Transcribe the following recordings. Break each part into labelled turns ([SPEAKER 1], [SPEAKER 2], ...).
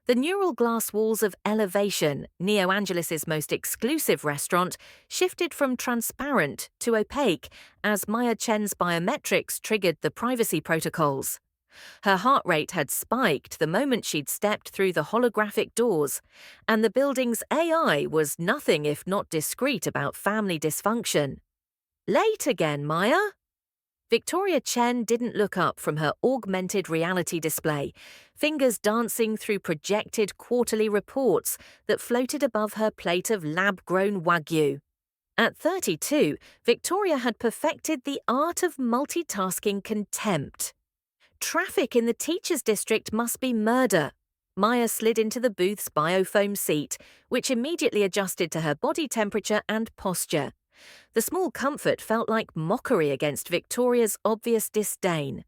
[SPEAKER 1] The neural glass walls of Elevation, Neo Angelis's most exclusive restaurant, shifted from transparent to opaque as Maya Chen's biometrics triggered the privacy protocols. Her heart rate had spiked the moment she'd stepped through the holographic doors, and the building's AI was nothing if not discreet about family dysfunction. "Late again, Maya?" Victoria Chen didn't look up from her augmented reality display, fingers dancing through projected quarterly reports that floated above her plate of lab-grown Wagyu. At 32, Victoria had perfected the art of multitasking contempt. Traffic in the teacher's district must be murder. Maya slid into the booth's biofoam seat, which immediately adjusted to her body temperature and posture. The small comfort felt like mockery against Victoria's obvious disdain.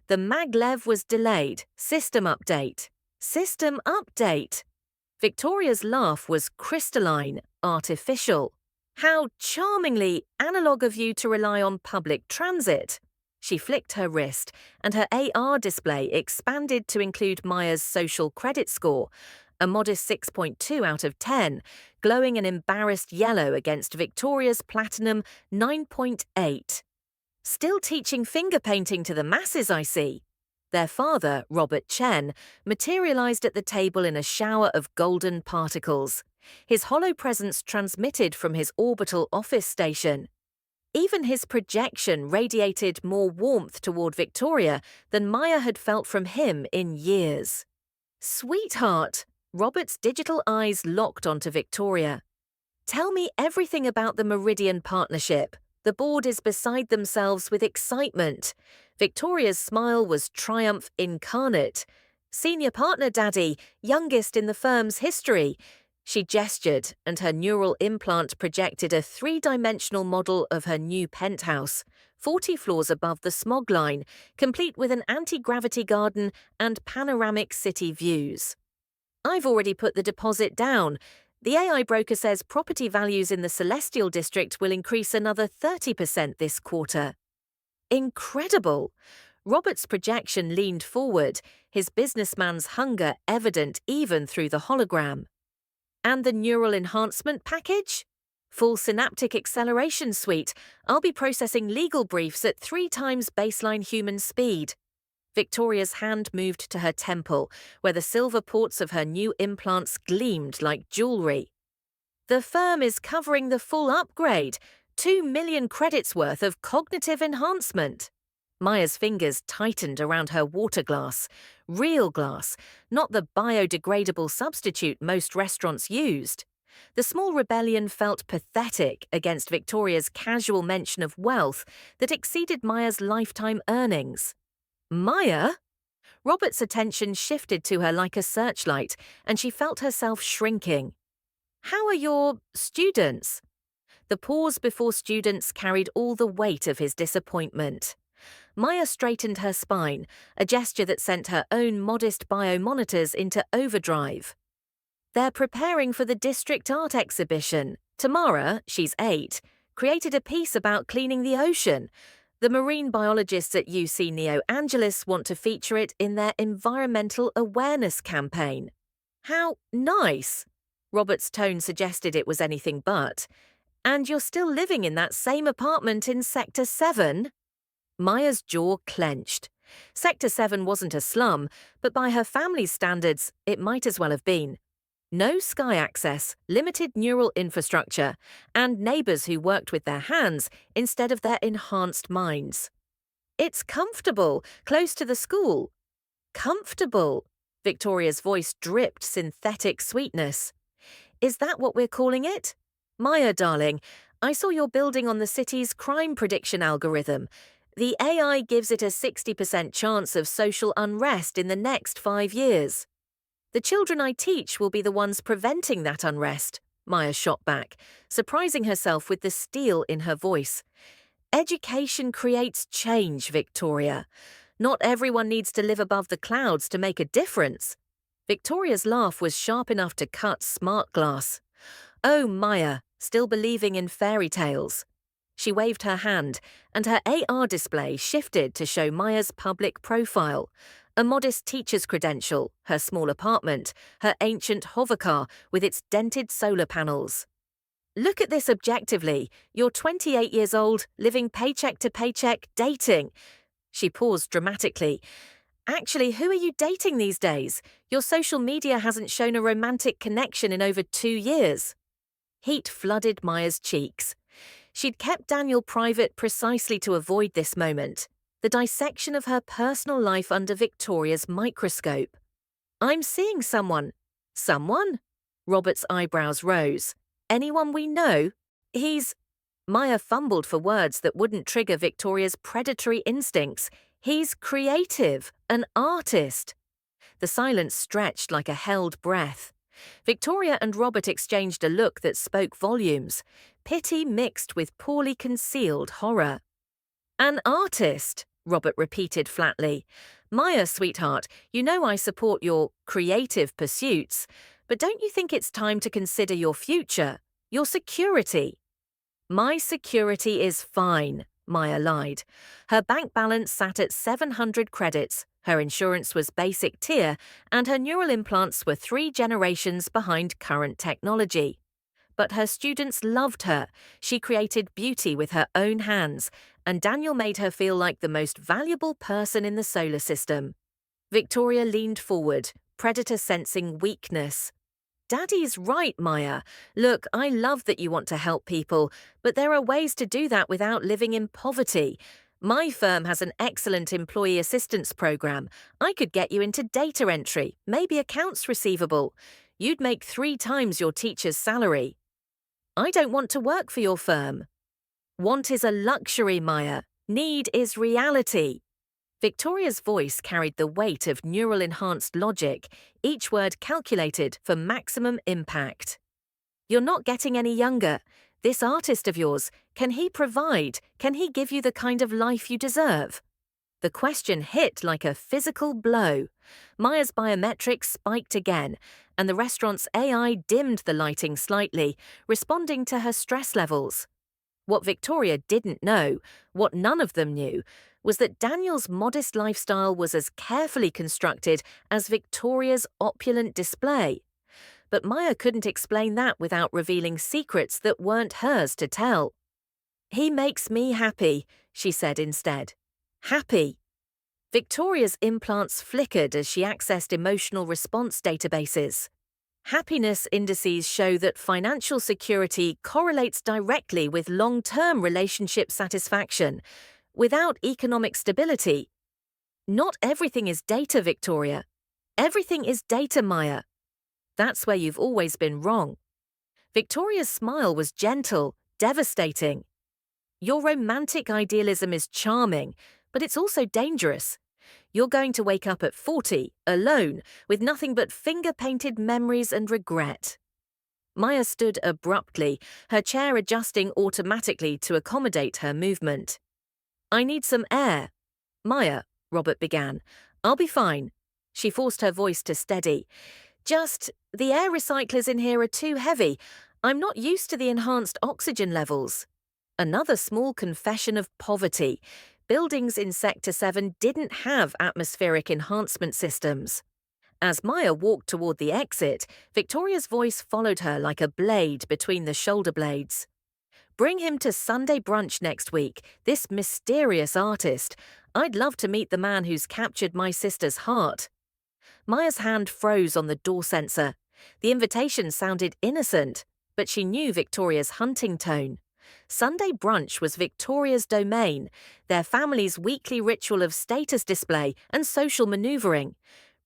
[SPEAKER 1] The maglev was delayed. System update. System update. Victoria's laugh was crystalline, artificial. How charmingly analog of you to rely on public transit. She flicked her wrist, and her AR display expanded to include Maya's social credit score, a modest 6.2 out of 10, glowing an embarrassed yellow against Victoria's platinum 9.8. Still teaching finger painting to the masses, I see. Their father, Robert Chen, materialized at the table in a shower of golden particles. His hollow presence transmitted from his orbital office station. Even his projection radiated more warmth toward Victoria than Maya had felt from him in years. "Sweetheart," Robert's digital eyes locked onto Victoria. "Tell me everything about the Meridian partnership." The board is beside themselves with excitement. Victoria's smile was triumph incarnate. "Senior partner, Daddy, youngest in the firm's history." She gestured, and her neural implant projected a three-dimensional model of her new penthouse, 40 floors above the smog line, complete with an anti-gravity garden and panoramic city views. "I've already put the deposit down. The AI broker says property values in the Celestial District will increase another 30% this quarter." Incredible! Robert's projection leaned forward, his businessman's hunger evident even through the hologram. "And the neural enhancement package?" "Full synaptic acceleration suite. I'll be processing legal briefs at 3 times baseline human speed." Victoria's hand moved to her temple, where the silver ports of her new implants gleamed like jewelry. "The firm is covering the full upgrade, 2 million credits worth of cognitive enhancement." Maya's fingers tightened around her water glass. Real glass, not the biodegradable substitute most restaurants used. The small rebellion felt pathetic against Victoria's casual mention of wealth that exceeded Maya's lifetime earnings. "Maya?" Robert's attention shifted to her like a searchlight, and she felt herself shrinking. "How are your students?" The pause before students carried all the weight of his disappointment. Maya straightened her spine, a gesture that sent her own modest biomonitors into overdrive. "They're preparing for the district art exhibition. Tamara, she's 8, created a piece about cleaning the ocean. The marine biologists at UC Neo Angelis want to feature it in their environmental awareness campaign." "How nice!" Robert's tone suggested it was anything but. "And you're still living in that same apartment in Sector 7? Maya's jaw clenched. Sector 7 wasn't a slum, but by her family's standards, it might as well have been. No sky access, limited neural infrastructure, and neighbors who worked with their hands instead of their enhanced minds. "It's comfortable, close to the school." "Comfortable?" Victoria's voice dripped synthetic sweetness. "Is that what we're calling it? Maya, darling, I saw your building on the city's crime prediction algorithm. The AI gives it a 60% chance of social unrest in the next 5 years. The children I teach will be the ones preventing that unrest," Maya shot back, surprising herself with the steel in her voice. "Education creates change, Victoria. Not everyone needs to live above the clouds to make a difference." Victoria's laugh was sharp enough to cut smart glass. "Oh, Maya, still believing in fairy tales." She waved her hand, and her AR display shifted to show Maya's public profile, A modest teacher's credential, her small apartment, her ancient hovercar with its dented solar panels. Look at this objectively. You're 28 years old, living paycheck to paycheck, dating. She paused dramatically. Actually, who are you dating these days? Your social media hasn't shown a romantic connection in over 2 years. Heat flooded Maya's cheeks. She'd kept Daniel private precisely to avoid this moment, the dissection of her personal life under Victoria's microscope. I'm seeing someone. Someone? Robert's eyebrows rose. Anyone we know? He's… Maya fumbled for words that wouldn't trigger Victoria's predatory instincts. He's creative, an artist. The silence stretched like a held breath. Victoria and Robert exchanged a look that spoke volumes, pity mixed with poorly concealed horror. An artist, Robert repeated flatly. Maya, sweetheart, you know I support your creative pursuits, but don't you think it's time to consider your future, your security? My security is fine, Maya lied. Her bank balance sat at 700 credits, her insurance was basic tier, and her neural implants were 3 generations behind current technology. But her students loved her. She created beauty with her own hands, and Daniel made her feel like the most valuable person in the solar system. Victoria leaned forward, predator sensing weakness. Daddy's right, Maya. Look, I love that you want to help people, but there are ways to do that without living in poverty. My firm has an excellent employee assistance program. I could get you into data entry, maybe accounts receivable. You'd make 3 times your teacher's salary. I don't want to work for your firm. Want is a luxury, Maya. Need is reality. Victoria's voice carried the weight of neural-enhanced logic, each word calculated for maximum impact. You're not getting any younger. This artist of yours, can he provide? Can he give you the kind of life you deserve? The question hit like a physical blow. Maya's biometrics spiked again, and the restaurant's AI dimmed the lighting slightly, responding to her stress levels. What Victoria didn't know, what none of them knew, was that Daniel's modest lifestyle was as carefully constructed as Victoria's opulent display. But Maya couldn't explain that without revealing secrets that weren't hers to tell. He makes me happy, she said instead. Happy. Victoria's implants flickered as she accessed emotional response databases. Happiness indices show that financial security correlates directly with long-term relationship satisfaction. Without economic stability, not everything is data, Victoria. Everything is data, Maya. That's where you've always been wrong. Victoria's smile was gentle, devastating. Your romantic idealism is charming, but it's also dangerous. You're going to wake up at 40, alone, with nothing but finger-painted memories and regret. Maya stood abruptly, her chair adjusting automatically to accommodate her movement. I need some air. Maya, Robert began. I'll be fine. She forced her voice to steady. Just, the air recyclers in here are too heavy. I'm not used to the enhanced oxygen levels. Another small confession of poverty. Buildings in Sector 7 didn't have atmospheric enhancement systems. As Maya walked toward the exit, Victoria's voice followed her like a blade between the shoulder blades. Bring him to Sunday brunch next week, this mysterious artist. I'd love to meet the man who's captured my sister's heart. Maya's hand froze on the door sensor. The invitation sounded innocent, but she knew Victoria's hunting tone. Sunday brunch was Victoria's domain, their family's weekly ritual of status display and social maneuvering.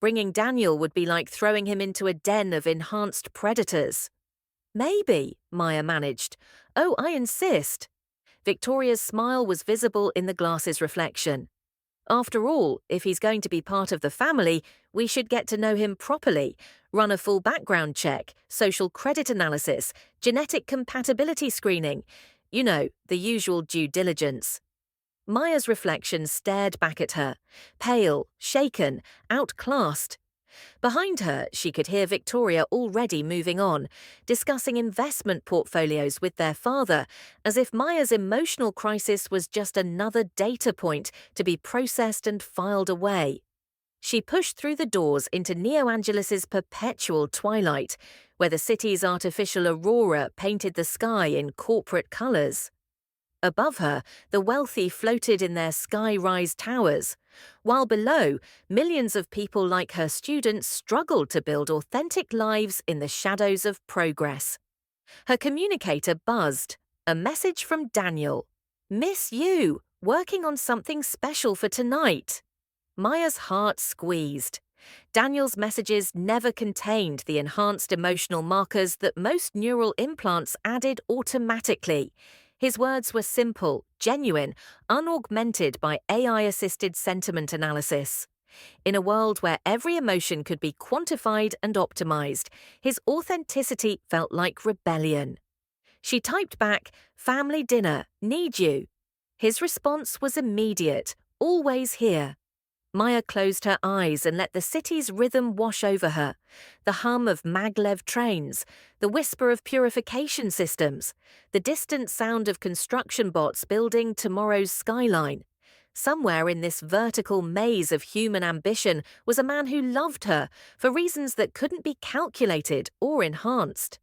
[SPEAKER 1] Bringing Daniel would be like throwing him into a den of enhanced predators. Maybe, Maya managed. Oh, I insist. Victoria's smile was visible in the glass's reflection. After all, if he's going to be part of the family, we should get to know him properly, run a full background check, social credit analysis, genetic compatibility screening. You know, the usual due diligence. Maya's reflection stared back at her, pale, shaken, outclassed. Behind her, she could hear Victoria already moving on, discussing investment portfolios with their father, as if Maya's emotional crisis was just another data point to be processed and filed away. She pushed through the doors into Neo Angelis's perpetual twilight, where the city's artificial aurora painted the sky in corporate colors. Above her, the wealthy floated in their sky-rise towers, while below, millions of people like her students struggled to build authentic lives in the shadows of progress. Her communicator buzzed. A message from Daniel. "Miss you, working on something special for tonight." Maya's heart squeezed. Daniel's messages never contained the enhanced emotional markers that most neural implants added automatically. His words were simple, genuine, unaugmented by AI-assisted sentiment analysis. In a world where every emotion could be quantified and optimized, his authenticity felt like rebellion. She typed back, "Family dinner, need you." His response was immediate, "Always here." Maya closed her eyes and let the city's rhythm wash over her. The hum of maglev trains, the whisper of purification systems, the distant sound of construction bots building tomorrow's skyline. Somewhere in this vertical maze of human ambition was a man who loved her for reasons that couldn't be calculated or enhanced.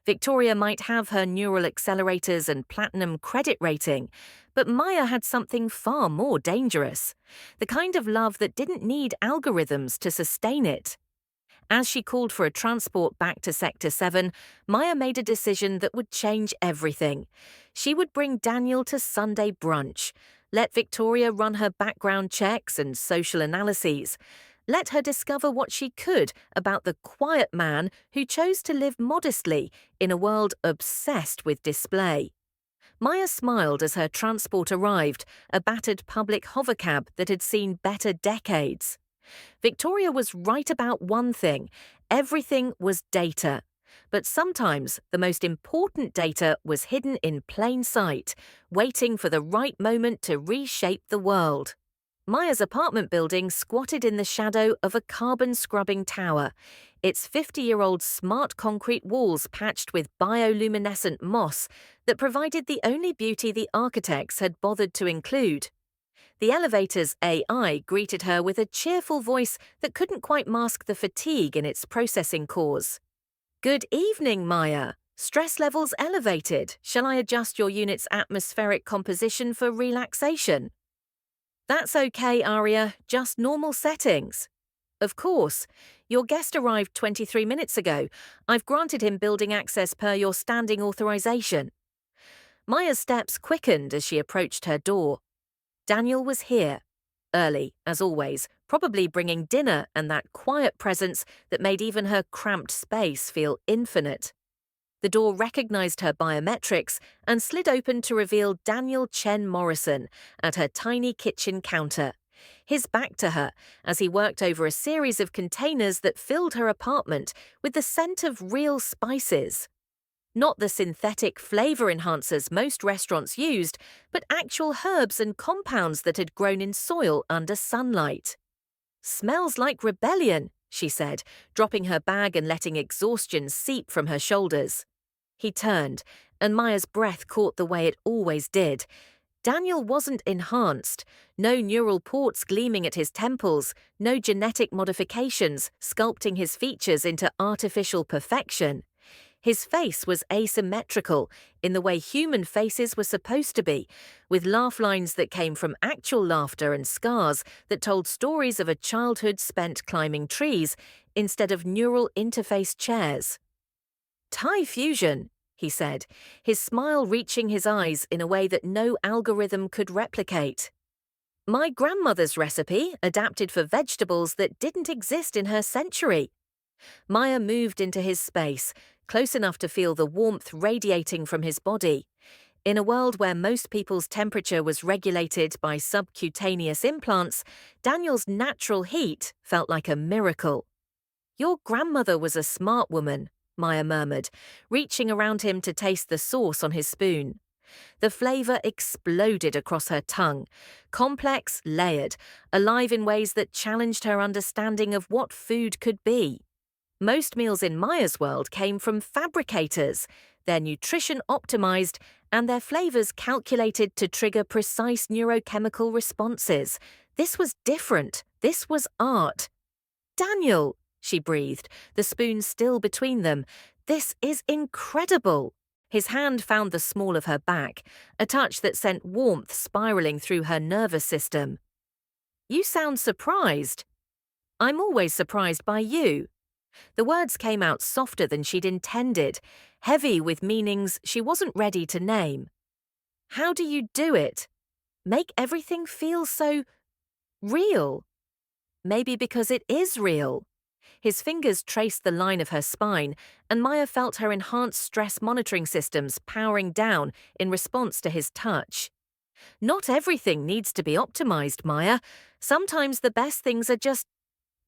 [SPEAKER 1] Victoria might have her neural accelerators and platinum credit rating, but Maya had something far more dangerous, the kind of love that didn't need algorithms to sustain it. As she called for a transport back to Sector 7, Maya made a decision that would change everything. She would bring Daniel to Sunday brunch, let Victoria run her background checks and social analyses, let her discover what she could about the quiet man who chose to live modestly in a world obsessed with display. Maya smiled as her transport arrived, a battered public hovercab that had seen better decades. Victoria was right about one thing: everything was data. But sometimes the most important data was hidden in plain sight, waiting for the right moment to reshape the world. Maya's apartment building squatted in the shadow of a carbon-scrubbing tower, its 50-year-old smart concrete walls patched with bioluminescent moss that provided the only beauty the architects had bothered to include. The elevator's AI greeted her with a cheerful voice that couldn't quite mask the fatigue in its processing cores. "Good evening, Maya. Stress levels elevated. Shall I adjust your unit's atmospheric composition for relaxation?" "That's okay, Aria. Just normal settings." "Of course. Your guest arrived 23 minutes ago. I've granted him building access per your standing authorization." Maya's steps quickened as she approached her door. Daniel was here. Early, as always, probably bringing dinner and that quiet presence that made even her cramped space feel infinite. The door recognized her biometrics and slid open to reveal Daniel Chen Morrison at her tiny kitchen counter, his back to her as he worked over a series of containers that filled her apartment with the scent of real spices. Not the synthetic flavor enhancers most restaurants used, but actual herbs and compounds that had grown in soil under sunlight. "Smells like rebellion," she said, dropping her bag and letting exhaustion seep from her shoulders. He turned, and Maya's breath caught the way it always did. Daniel wasn't enhanced, no neural ports gleaming at his temples, no genetic modifications sculpting his features into artificial perfection. His face was asymmetrical in the way human faces were supposed to be, with laugh lines that came from actual laughter and scars that told stories of a childhood spent climbing trees instead of neural interface chairs. "Thai fusion," he said, his smile reaching his eyes in a way that no algorithm could replicate. "My grandmother's recipe, adapted for vegetables that didn't exist in her century." Maya moved into his space, close enough to feel the warmth radiating from his body. In a world where most people's temperature was regulated by subcutaneous implants, Daniel's natural heat felt like a miracle. "Your grandmother was a smart woman," Maya murmured, reaching around him to taste the sauce on his spoon. The flavor exploded across her tongue, complex, layered, alive in ways that challenged her understanding of what food could be. Most meals in Maya's world came from fabricators, their nutrition optimized and their flavors calculated to trigger precise neurochemical responses. This was different, This was art. Daniel, she breathed, the spoon still between them. This is incredible. His hand found the small of her back, a touch that sent warmth spiraling through her nervous system. You sound surprised. I'm always surprised by you. The words came out softer than she'd intended, heavy with meanings she wasn't ready to name. How do you do it? Make everything feel so real? Maybe because it is real. His fingers traced the line of her spine, and Maya felt her enhanced stress monitoring systems powering down in response to his touch. Not everything needs to be optimized, Maya. Sometimes the best things are just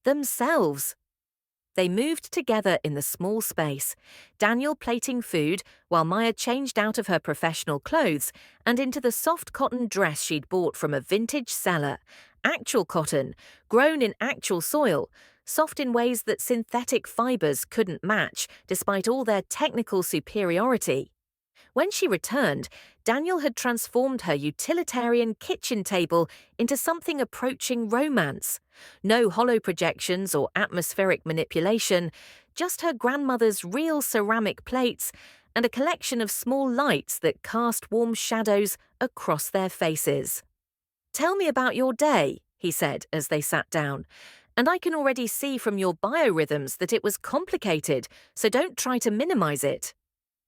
[SPEAKER 1] themselves. They moved together in the small space, Daniel plating food while Maya changed out of her professional clothes and into the soft cotton dress she'd bought from a vintage seller. Actual cotton, grown in actual soil, soft in ways that synthetic fibers couldn't match despite all their technical superiority. When she returned, Daniel had transformed her utilitarian kitchen table into something approaching romance. No hollow projections or atmospheric manipulation, just her grandmother's real ceramic plates and a collection of small lights that cast warm shadows across their faces. "Tell me about your day," he said as they sat down. "And I can already see from your biorhythms that it was complicated, so don't try to minimize it."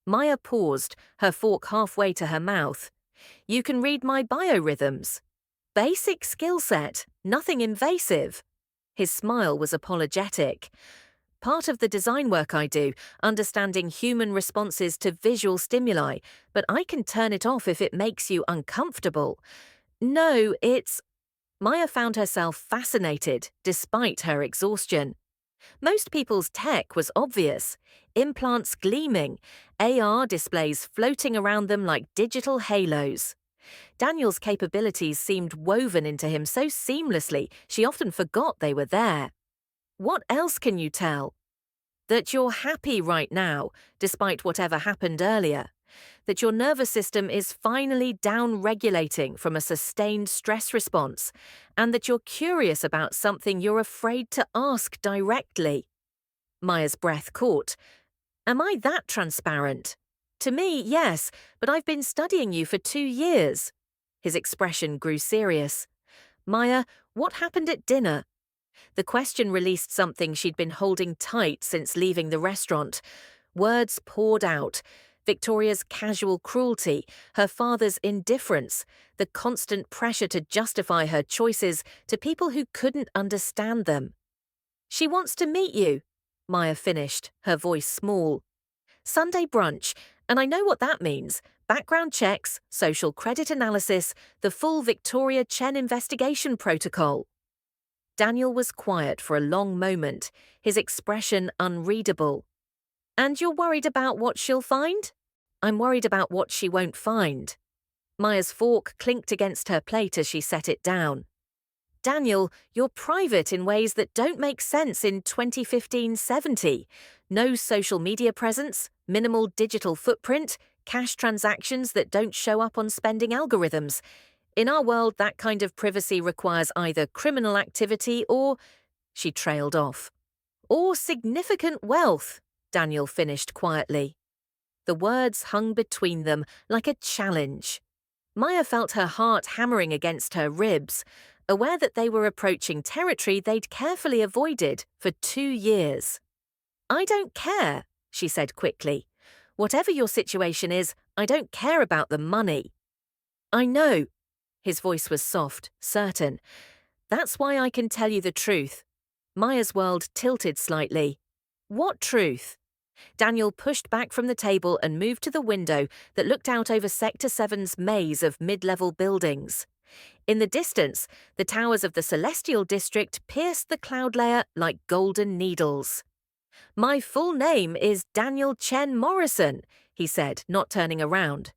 [SPEAKER 1] Maya paused, her fork halfway to her mouth. "You can read my biorhythms. Basic skill set, nothing invasive." His smile was apologetic. "Part of the design work I do, understanding human responses to visual stimuli, but I can turn it off if it makes you uncomfortable." "No, it's—" Maya found herself fascinated, despite her exhaustion. Most people's tech was obvious. Implants gleaming, AR displays floating around them like digital halos. Daniel's capabilities seemed woven into him so seamlessly she often forgot they were there. "What else can you tell?" "That you're happy right now, despite whatever happened earlier. That your nervous system is finally down-regulating from a sustained stress response, and that you're curious about something you're afraid to ask directly." Maya's breath caught. "Am I that transparent?" "To me, yes, but I've been studying you for 2 years." His expression grew serious. "Maya, what happened at dinner?" The question released something she'd been holding tight since leaving the restaurant. Words poured out. Victoria's casual cruelty, her father's indifference, the constant pressure to justify her choices to people who couldn't understand them. "She wants to meet you," Maya finished, her voice small. "Sunday brunch, and I know what that means. Background checks, social credit analysis, the full Victoria Chen investigation protocol." Daniel was quiet for a long moment, his expression unreadable. "And you're worried about what she'll find?" "I'm worried about what she won't find." Maya's fork clinked against her plate as she set it down. "Daniel, you're private in ways that don't make sense in 2015-70. No social media presence, minimal digital footprint, cash transactions that don't show up on spending algorithms. In our world, that kind of privacy requires either criminal activity or—" She trailed off. "Or significant wealth," Daniel finished quietly. The words hung between them like a challenge. Maya felt her heart hammering against her ribs, aware that they were approaching territory they'd carefully avoided for 2 years. "I don't care," she said quickly. "Whatever your situation is, I don't care about the money." "I know." His voice was soft, certain. "That's why I can tell you the truth." Maya's world tilted slightly. "What truth?" Daniel pushed back from the table and moved to the window that looked out over Sector 7's maze of mid-level buildings. In the distance, the towers of the Celestial District pierced the cloud layer like golden needles. "My full name is Daniel Chen Morrison," he said, not turning around.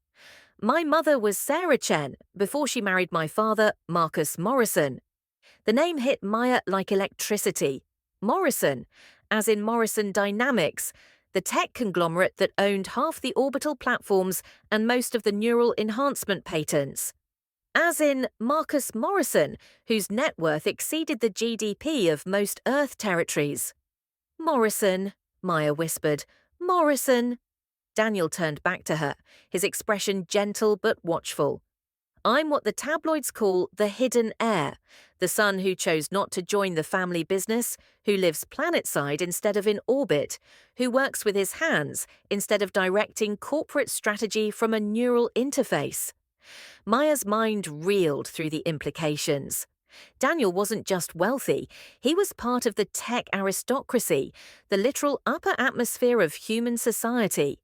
[SPEAKER 1] "My mother was Sarah Chen before she married my father, Marcus Morrison." The name hit Maya like electricity. Morrison, as in Morrison Dynamics, the tech conglomerate that owned half the orbital platforms and most of the neural enhancement patents. As in Marcus Morrison, whose net worth exceeded the GDP of most Earth territories. Morrison, Maya whispered. Morrison. Daniel turned back to her, his expression gentle but watchful. I'm what the tabloids call the hidden heir, the son who chose not to join the family business, who lives planetside instead of in orbit, who works with his hands instead of directing corporate strategy from a neural interface. Maya's mind reeled through the implications. Daniel wasn't just wealthy, he was part of the tech aristocracy, the literal upper atmosphere of human society.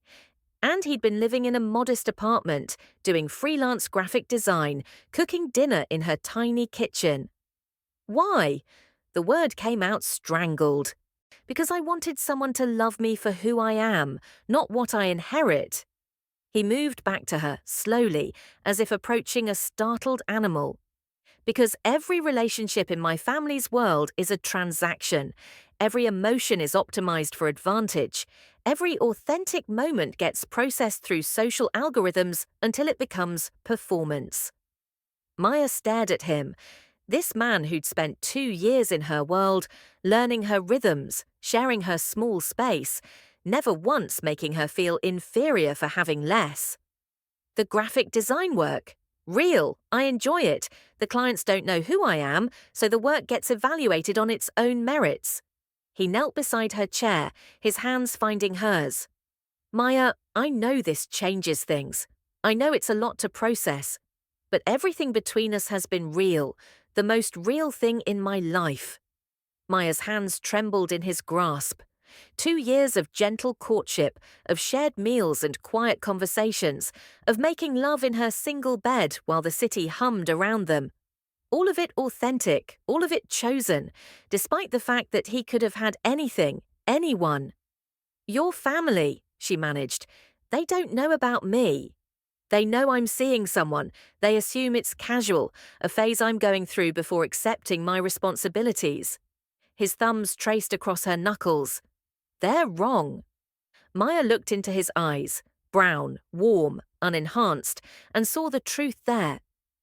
[SPEAKER 1] And he'd been living in a modest apartment, doing freelance graphic design, cooking dinner in her tiny kitchen. Why? The word came out strangled. Because I wanted someone to love me for who I am, not what I inherit. He moved back to her, slowly, as if approaching a startled animal. Because every relationship in my family's world is a transaction. Every emotion is optimized for advantage. Every authentic moment gets processed through social algorithms until it becomes performance. Maya stared at him. This man who'd spent 2 years in her world, learning her rhythms, sharing her small space, never once making her feel inferior for having less. The graphic design work. Real. I enjoy it. The clients don't know who I am, so the work gets evaluated on its own merits. He knelt beside her chair, his hands finding hers. Maya, I know this changes things. I know it's a lot to process. But everything between us has been real, the most real thing in my life. Maya's hands trembled in his grasp. 2 years of gentle courtship, of shared meals and quiet conversations, of making love in her single bed while the city hummed around them. All of it authentic, all of it chosen, despite the fact that he could have had anything, anyone. Your family, she managed. They don't know about me. They know I'm seeing someone. They assume it's casual, a phase I'm going through before accepting my responsibilities. His thumbs traced across her knuckles. They're wrong. Maya looked into his eyes, brown, warm, unenhanced, and saw the truth there.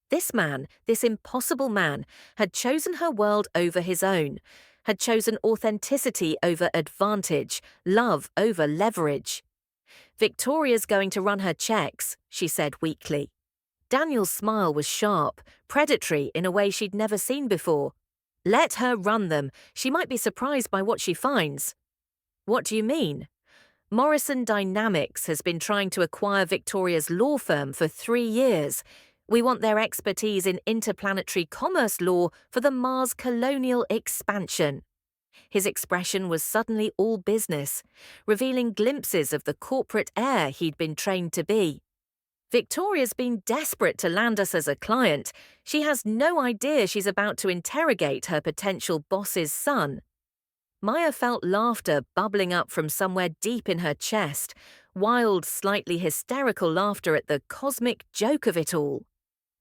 [SPEAKER 1] This man, this impossible man, had chosen her world over his own, had chosen authenticity over advantage, love over leverage. Victoria's going to run her checks, she said weakly. Daniel's smile was sharp, predatory in a way she'd never seen before. Let her run them. She might be surprised by what she finds. What do you mean? Morrison Dynamics has been trying to acquire Victoria's law firm for 3 years. We want their expertise in interplanetary commerce law for the Mars colonial expansion. His expression was suddenly all business, revealing glimpses of the corporate heir he'd been trained to be. Victoria's been desperate to land us as a client. She has no idea she's about to interrogate her potential boss's son. Maya felt laughter bubbling up from somewhere deep in her chest, wild, slightly hysterical laughter at the cosmic joke of it all.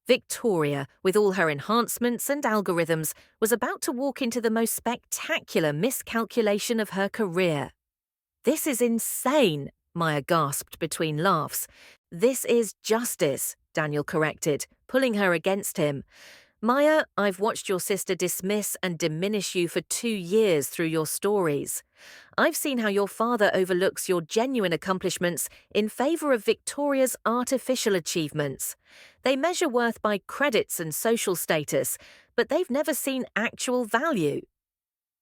[SPEAKER 1] Victoria, with all her enhancements and algorithms, was about to walk into the most spectacular miscalculation of her career. This is insane, Maya gasped between laughs. This is justice, Daniel corrected, pulling her against him. Maya, I've watched your sister dismiss and diminish you for 2 years through your stories. I've seen how your father overlooks your genuine accomplishments in favor of Victoria's artificial achievements. They measure worth by credits and social status, but they've never seen actual value.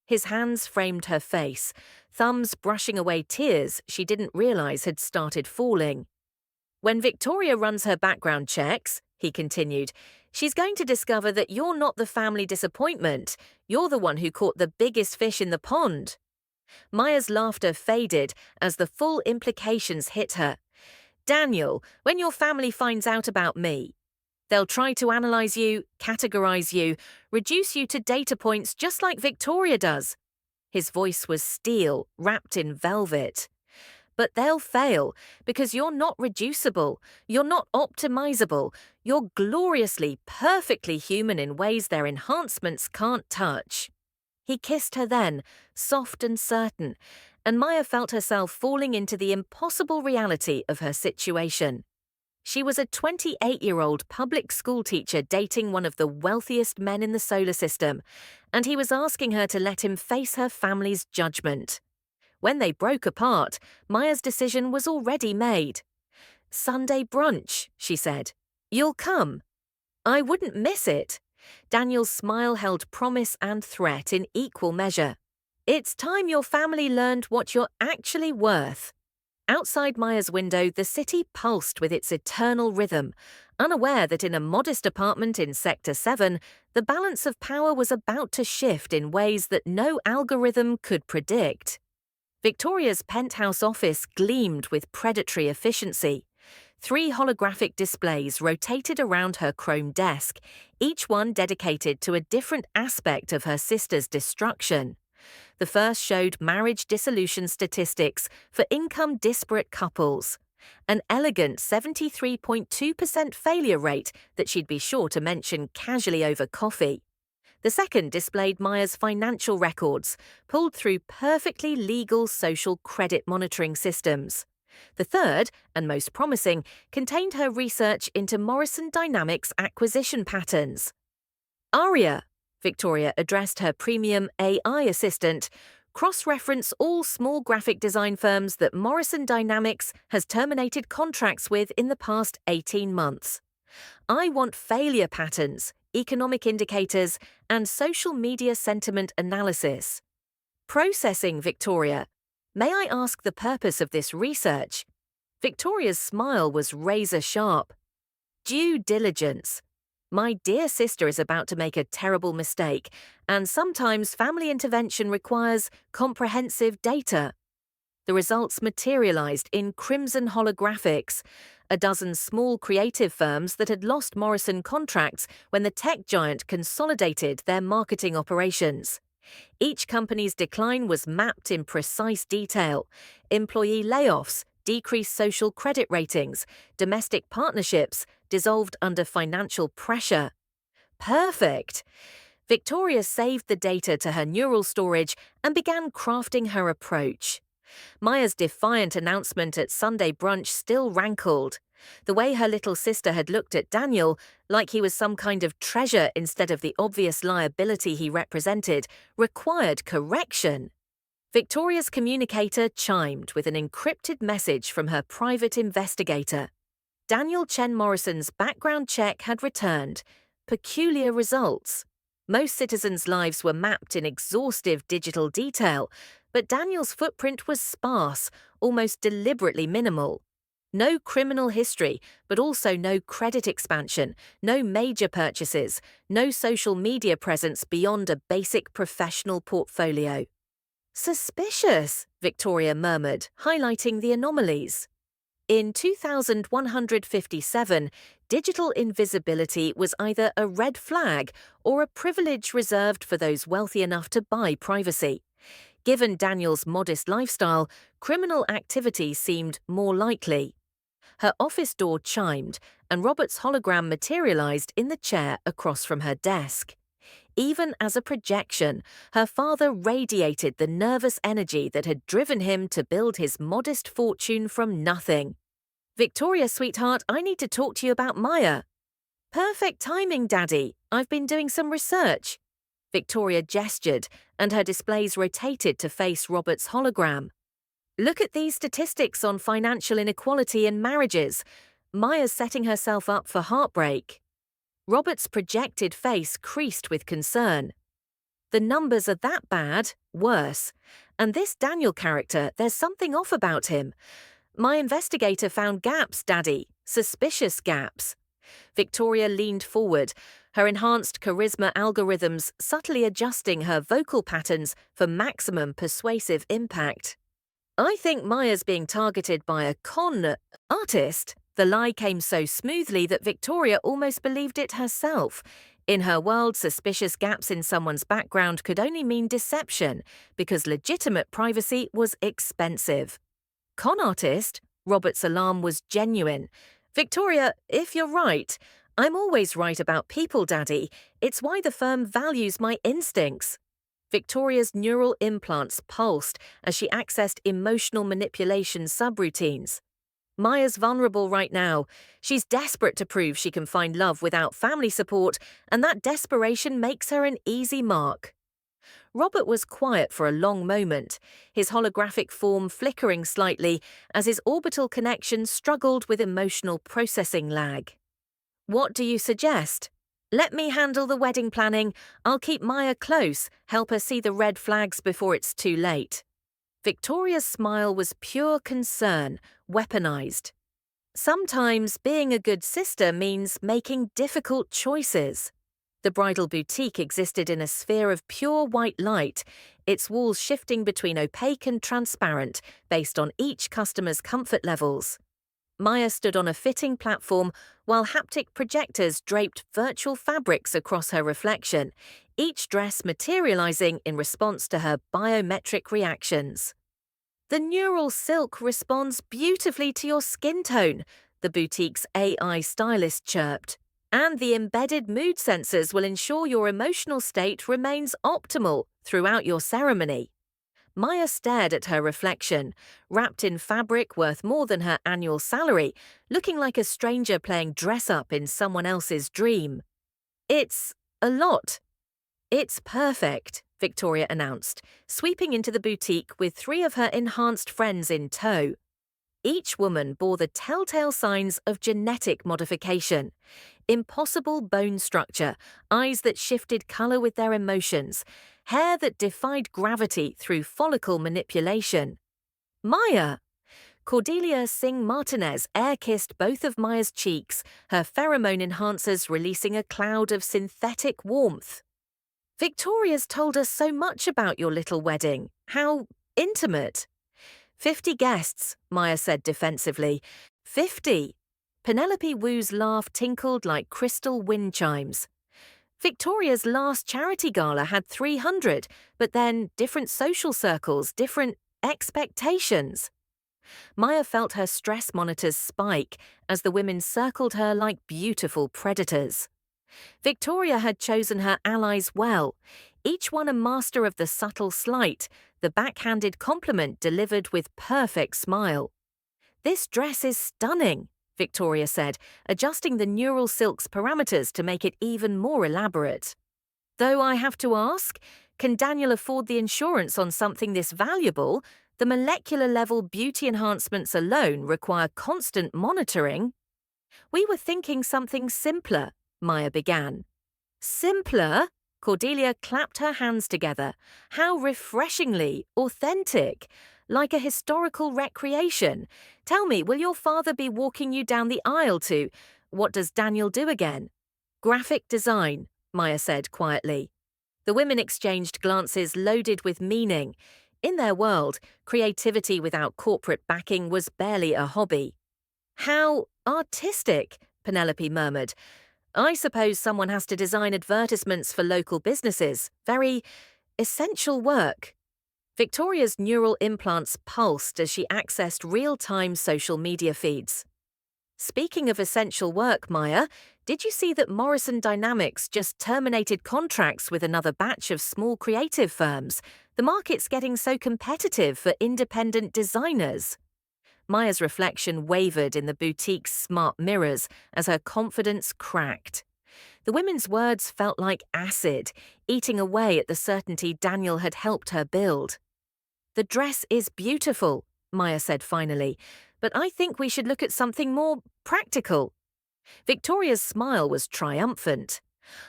[SPEAKER 1] His hands framed her face, thumbs brushing away tears she didn't realize had started falling. When Victoria runs her background checks, he continued, she's going to discover that you're not the family disappointment. You're the one who caught the biggest fish in the pond. Maya's laughter faded as the full implications hit her. Daniel, when your family finds out about me, they'll try to analyze you, categorize you, reduce you to data points just like Victoria does. His voice was steel, wrapped in velvet. But they'll fail because you're not reducible, you're not optimizable, you're gloriously, perfectly human in ways their enhancements can't touch. He kissed her then, soft and certain, and Maya felt herself falling into the impossible reality of her situation. She was a 28-year-old public school teacher dating one of the wealthiest men in the solar system, and he was asking her to let him face her family's judgment. When they broke apart, Maya's decision was already made. "Sunday brunch," she said. "You'll come." "I wouldn't miss it." Daniel's smile held promise and threat in equal measure. "It's time your family learned what you're actually worth." Outside Maya's window, the city pulsed with its eternal rhythm, unaware that in a modest apartment in Sector 7, the balance of power was about to shift in ways that no algorithm could predict. Victoria's penthouse office gleamed with predatory efficiency. 3 holographic displays rotated around her chrome desk, each one dedicated to a different aspect of her sister's destruction. The first showed marriage dissolution statistics for income-disparate couples, an elegant 73.2% failure rate that she'd be sure to mention casually over coffee. The second displayed Maya's financial records, pulled through perfectly legal social credit monitoring systems. The third, and most promising, contained her research into Morrison Dynamics acquisition patterns. "Aria," Victoria addressed her premium AI assistant, "cross-reference all small graphic design firms that Morrison Dynamics has terminated contracts with in the past 18 months. I want failure patterns, economic indicators, and social media sentiment analysis." "Processing, Victoria. May I ask the purpose of this research?" Victoria's smile was razor-sharp. "Due diligence. My dear sister is about to make a terrible mistake, and sometimes family intervention requires comprehensive data." The results materialized in crimson holographics, a dozen small creative firms that had lost Morrison contracts when the tech giant consolidated their marketing operations. Each company's decline was mapped in precise detail: employee layoffs, decreased social credit ratings, domestic partnerships, dissolved under financial pressure. Perfect! Victoria saved the data to her neural storage and began crafting her approach. Maya's defiant announcement at Sunday brunch still rankled. The way her little sister had looked at Daniel, like he was some kind of treasure instead of the obvious liability he represented, required correction. Victoria's communicator chimed with an encrypted message from her private investigator. Daniel Chen Morrison's background check had returned. Peculiar results. Most citizens' lives were mapped in exhaustive digital detail, but Daniel's footprint was sparse, almost deliberately minimal. No criminal history, but also no credit expansion, no major purchases, no social media presence beyond a basic professional portfolio. "Suspicious," Victoria murmured, highlighting the anomalies. In 2157, digital invisibility was either a red flag or a privilege reserved for those wealthy enough to buy privacy. Given Daniel's modest lifestyle, criminal activity seemed more likely. Her office door chimed, and Robert's hologram materialized in the chair across from her desk. Even as a projection, her father radiated the nervous energy that had driven him to build his modest fortune from nothing. "Victoria, sweetheart, I need to talk to you about Maya." "Perfect timing, Daddy. I've been doing some research." Victoria gestured, and her displays rotated to face Robert's hologram. "Look at these statistics on financial inequality in marriages. Maya's setting herself up for heartbreak." Robert's projected face creased with concern. "The numbers are that bad, worse. And this Daniel character, there's something off about him. My investigator found gaps, Daddy, suspicious gaps." Victoria leaned forward, her enhanced charisma algorithms subtly adjusting her vocal patterns for maximum persuasive impact. "I think Maya's being targeted by a con artist." The lie came so smoothly that Victoria almost believed it herself. In her world, suspicious gaps in someone's background could only mean deception, because legitimate privacy was expensive. "Con artist?" Robert's alarm was genuine. "Victoria, if you're right, I'm always right about people, Daddy. It's why the firm values my instincts." Victoria's neural implants pulsed as she accessed emotional manipulation subroutines. Maya's vulnerable right now. She's desperate to prove she can find love without family support, and that desperation makes her an easy mark. Robert was quiet for a long moment, his holographic form flickering slightly as his orbital connection struggled with emotional processing lag. What do you suggest? Let me handle the wedding planning. I'll keep Maya close, help her see the red flags before it's too late. Victoria's smile was pure concern, weaponized. Sometimes being a good sister means making difficult choices. The bridal boutique existed in a sphere of pure white light, its walls shifting between opaque and transparent based on each customer's comfort levels. Maya stood on a fitting platform while haptic projectors draped virtual fabrics across her reflection, each dress materializing in response to her biometric reactions. The neural silk responds beautifully to your skin tone, the boutique's AI stylist chirped. And the embedded mood sensors will ensure your emotional state remains optimal throughout your ceremony. Maya stared at her reflection, wrapped in fabric worth more than her annual salary, looking like a stranger playing dress-up in someone else's dream. It's a lot. It's perfect, Victoria announced, sweeping into the boutique with 3 of her enhanced friends in tow. Each woman bore the telltale signs of genetic modification. Impossible bone structure, eyes that shifted color with their emotions, hair that defied gravity through follicle manipulation. Maya! Cordelia Singh Martinez air-kissed both of Maya's cheeks, her pheromone enhancers releasing a cloud of synthetic warmth. Victoria's told us so much about your little wedding. How intimate. 50 guests, Maya said defensively. 50! Penelope Wu's laugh tinkled like crystal wind chimes. Victoria's last charity gala had 300, but then different social circles, different expectations. Maya felt her stress monitors spike as the women circled her like beautiful predators. Victoria had chosen her allies well, each one a master of the subtle slight, the backhanded compliment delivered with perfect smile. "This dress is stunning," Victoria said, adjusting the neural silk's parameters to make it even more elaborate. "Though I have to ask, can Daniel afford the insurance on something this valuable? The molecular-level beauty enhancements alone require constant monitoring." "We were thinking something simpler," Maya began. "Simpler?" Cordelia clapped her hands together. "How refreshingly authentic, like a historical recreation. Tell me, will your father be walking you down the aisle to, what does Daniel do again?" "Graphic design," Maya said quietly. The women exchanged glances loaded with meaning. In their world, creativity without corporate backing was barely a hobby. "How artistic," Penelope murmured. "I suppose someone has to design advertisements for local businesses. Very essential work." Victoria's neural implants pulsed as she accessed real-time social media feeds. "Speaking of essential work, Maya, did you see that Morrison Dynamics just terminated contracts with another batch of small creative firms? The market's getting so competitive for independent designers." Maya's reflection wavered in the boutique's smart mirrors as her confidence cracked. The women's words felt like acid, eating away at the certainty Daniel had helped her build. "The dress is beautiful," Maya said finally, "but I think we should look at something more practical." Victoria's smile was triumphant.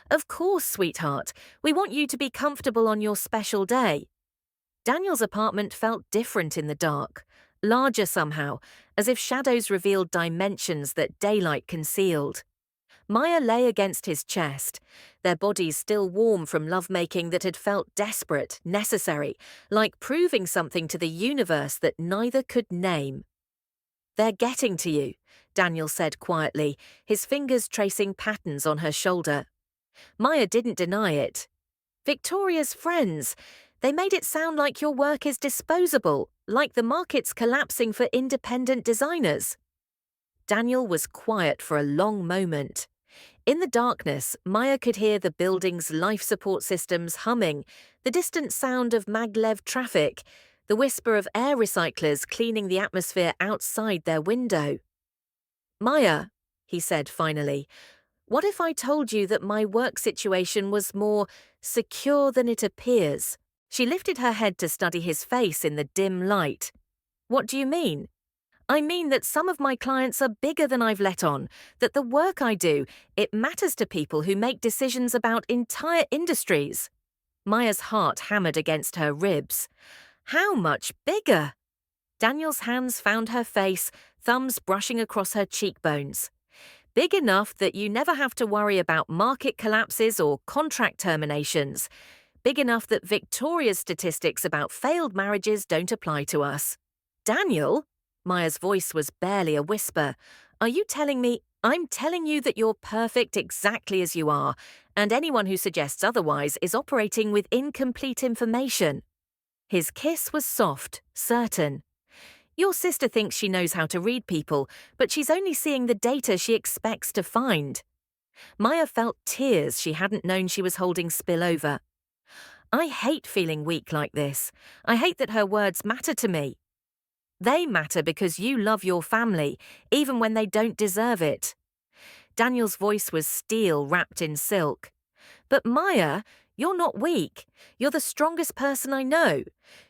[SPEAKER 1] "Of course, sweetheart. We want you to be comfortable on your special day." Daniel's apartment felt different in the dark, larger somehow, as if shadows revealed dimensions that daylight concealed. Maya lay against his chest, their bodies still warm from lovemaking that had felt desperate, necessary, like proving something to the universe that neither could name. "They're getting to you," Daniel said quietly, his fingers tracing patterns on her shoulder. Maya didn't deny it. "Victoria's friends. They made it sound like your work is disposable, like the market's collapsing for independent designers." Daniel was quiet for a long moment. In the darkness, Maya could hear the building's life support systems humming, the distant sound of maglev traffic, the whisper of air recyclers cleaning the atmosphere outside their window. "Maya," he said finally, "what if I told you that my work situation was more secure than it appears?" She lifted her head to study his face in the dim light. "What do you mean?" "I mean that some of my clients are bigger than I've let on, that the work I do, it matters to people who make decisions about entire industries." Maya's heart hammered against her ribs. How much bigger? Daniel's hands found her face, thumbs brushing across her cheekbones. Big enough that you never have to worry about market collapses or contract terminations. Big enough that Victoria's statistics about failed marriages don't apply to us. "Daniel?" Maya's voice was barely a whisper. "Are you telling me—" "I'm telling you that you're perfect exactly as you are, and anyone who suggests otherwise is operating with incomplete information." His kiss was soft, certain. "Your sister thinks she knows how to read people, but she's only seeing the data she expects to find." Maya felt tears she hadn't known she was holding spill over. "I hate feeling weak like this. I hate that her words matter to me." "They matter because you love your family, even when they don't deserve it." Daniel's voice was steel wrapped in silk. "But Maya, you're not weak. You're the strongest person I know.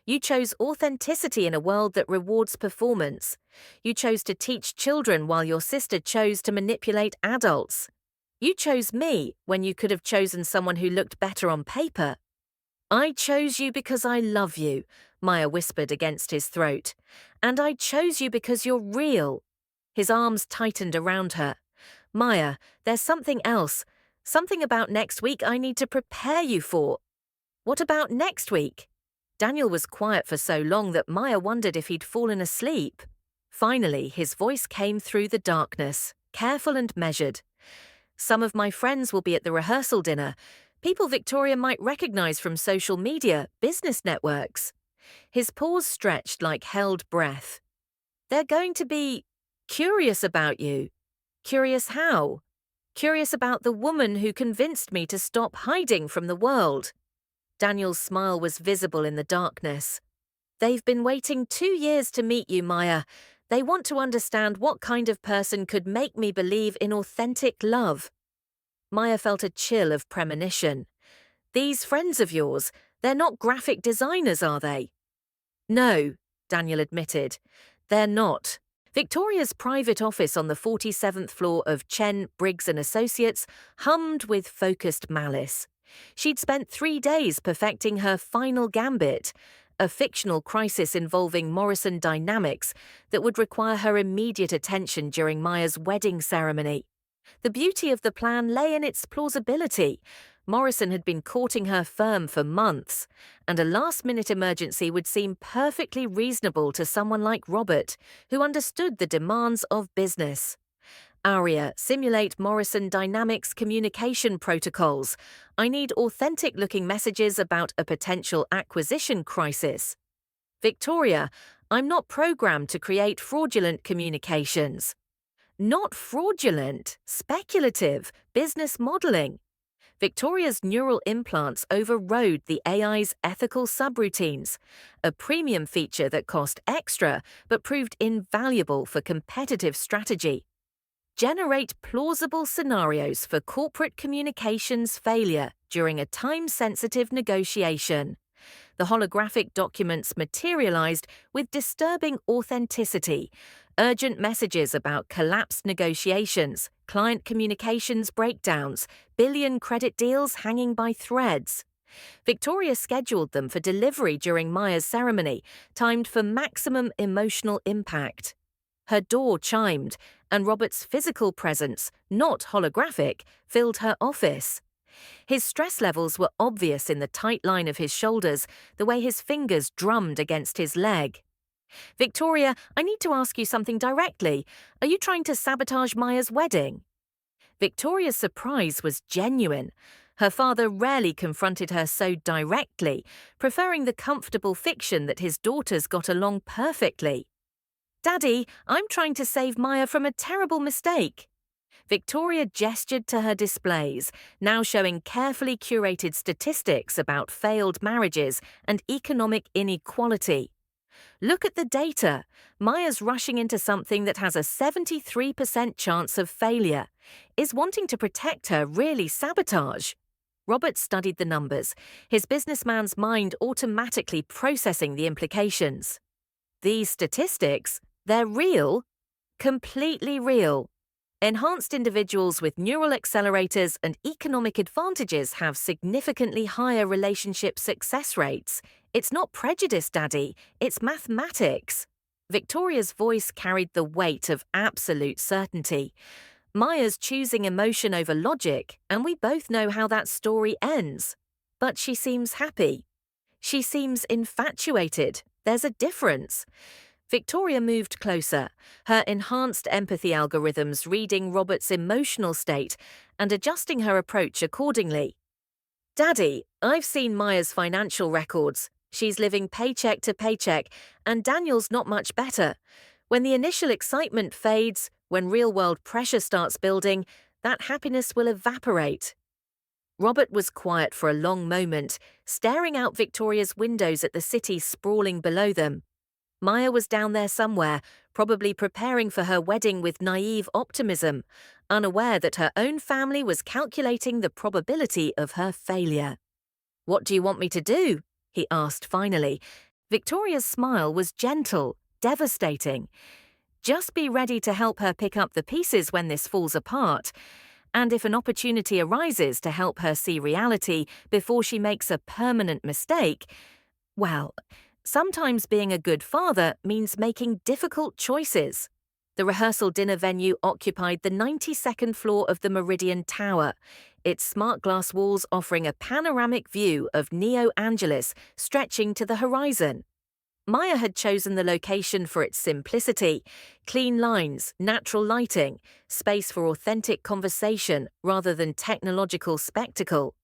[SPEAKER 1] You chose authenticity in a world that rewards performance. You chose to teach children while your sister chose to manipulate adults. You chose me when you could have chosen someone who looked better on paper." "I chose you because I love you," Maya whispered against his throat. "And I chose you because you're real." His arms tightened around her. "Maya, there's something else. Something about next week I need to prepare you for." "What about next week?" Daniel was quiet for so long that Maya wondered if he'd fallen asleep. Finally, his voice came through the darkness, careful and measured. "Some of my friends will be at the rehearsal dinner. People Victoria might recognize from social media, business networks." His pause stretched like held breath. "They're going to be curious about you." "Curious how?" "Curious about the woman who convinced me to stop hiding from the world." Daniel's smile was visible in the darkness. "They've been waiting 2 years to meet you, Maya. They want to understand what kind of person could make me believe in authentic love." Maya felt a chill of premonition. "These friends of yours, they're not graphic designers, are they?" "No," Daniel admitted. "They're not." Victoria's private office on the 47th floor of Chen, Briggs & Associates hummed with focused malice. She'd spent 3 days perfecting her final gambit, a fictional crisis involving Morrison dynamics that would require her immediate attention during Maya's wedding ceremony. The beauty of the plan lay in its plausibility. Morrison had been courting her firm for months, and a last-minute emergency would seem perfectly reasonable to someone like Robert, who understood the demands of business. "Aria, simulate Morrison Dynamics communication protocols. I need authentic-looking messages about a potential acquisition crisis." "Victoria, I'm not programmed to create fraudulent communications." "Not fraudulent, speculative, business modeling." Victoria's neural implants overrode the AI's ethical subroutines, a premium feature that cost extra but proved invaluable for competitive strategy. "Generate plausible scenarios for corporate communications failure during a time-sensitive negotiation." The holographic documents materialized with disturbing authenticity, urgent messages about collapsed negotiations, client communications breakdowns, billion credit deals hanging by threads. Victoria scheduled them for delivery during Maya's ceremony, timed for maximum emotional impact. Her door chimed, and Robert's physical presence, not holographic, filled her office. His stress levels were obvious in the tight line of his shoulders, the way his fingers drummed against his leg. "Victoria, I need to ask you something directly. Are you trying to sabotage Maya's wedding?" Victoria's surprise was genuine. Her father rarely confronted her so directly, preferring the comfortable fiction that his daughters got along perfectly. "Daddy, I'm trying to save Maya from a terrible mistake." Victoria gestured to her displays, now showing carefully curated statistics about failed marriages and economic inequality. Look at the data. Maya's rushing into something that has a 73% chance of failure. Is wanting to protect her really sabotage? Robert studied the numbers, his businessman's mind automatically processing the implications. These statistics, they're real, completely real. Enhanced individuals with neural accelerators and economic advantages have significantly higher relationship success rates. It's not prejudice, Daddy, it's mathematics. Victoria's voice carried the weight of absolute certainty. Maya's choosing emotion over logic, and we both know how that story ends. But she seems happy. She seems infatuated. There's a difference. Victoria moved closer, her enhanced empathy algorithms reading Robert's emotional state and adjusting her approach accordingly. Daddy, I've seen Maya's financial records. She's living paycheck to paycheck, and Daniel's not much better. When the initial excitement fades, when real-world pressure starts building, that happiness will evaporate. Robert was quiet for a long moment, staring out Victoria's windows at the city sprawling below them. Maya was down there somewhere, probably preparing for her wedding with naive optimism, unaware that her own family was calculating the probability of her failure. "What do you want me to do?" he asked finally. Victoria's smile was gentle, devastating. "Just be ready to help her pick up the pieces when this falls apart. And if an opportunity arises to help her see reality before she makes a permanent mistake, well, sometimes being a good father means making difficult choices." The rehearsal dinner venue occupied the 92nd floor of the Meridian Tower, its smart glass walls offering a panoramic view of Neo Angeles stretching to the horizon. Maya had chosen the location for its simplicity, clean lines, natural lighting, space for authentic conversation rather than technological spectacle.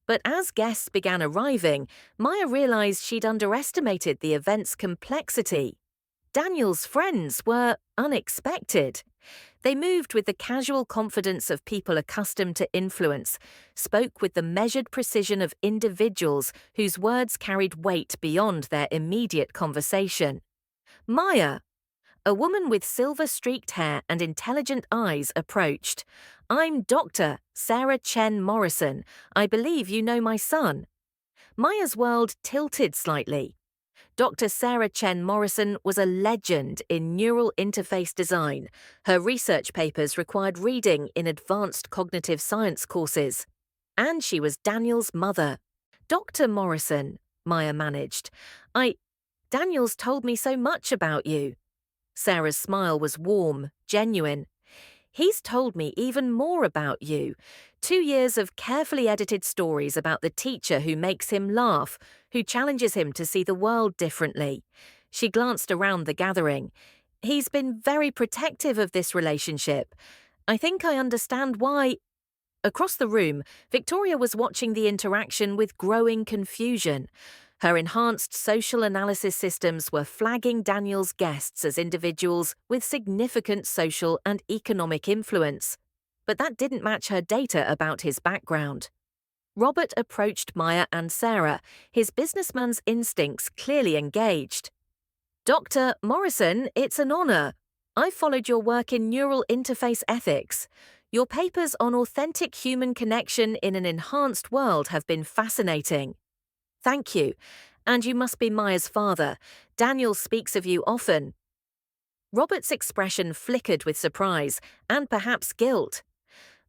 [SPEAKER 1] But as guests began arriving, Maya realized she'd underestimated the event's complexity. Daniel's friends were unexpected. They moved with the casual confidence of people accustomed to influence, spoke with the measured precision of individuals whose words carried weight beyond their immediate conversation. Maya, a woman with silver-streaked hair and intelligent eyes, approached. "I'm Dr. Sarah Chen Morrison. I believe you know my son." Maya's world tilted slightly. Dr. Sarah Chen Morrison was a legend in neural interface design. Her research papers required reading in advanced cognitive science courses. And she was Daniel's mother. "Dr. Morrison," Maya managed. Daniel's told me so much about you." Sarah's smile was warm, genuine. "He's told me even more about you. 2 years of carefully edited stories about the teacher who makes him laugh, who challenges him to see the world differently." She glanced around the gathering. "He's been very protective of this relationship. I think I understand why." Across the room, Victoria was watching the interaction with growing confusion. Her enhanced social analysis systems were flagging Daniel's guests as individuals with significant social and economic influence. But that didn't match her data about his background. Robert approached Maya and Sarah, his businessman's instincts clearly engaged. "Dr. Morrison, it's an honor. I've followed your work in neural interface ethics. Your papers on authentic human connection in an enhanced world have been fascinating." "Thank you. And you must be Maya's father. Daniel speaks of you often." Robert's expression flickered with surprise and perhaps guilt.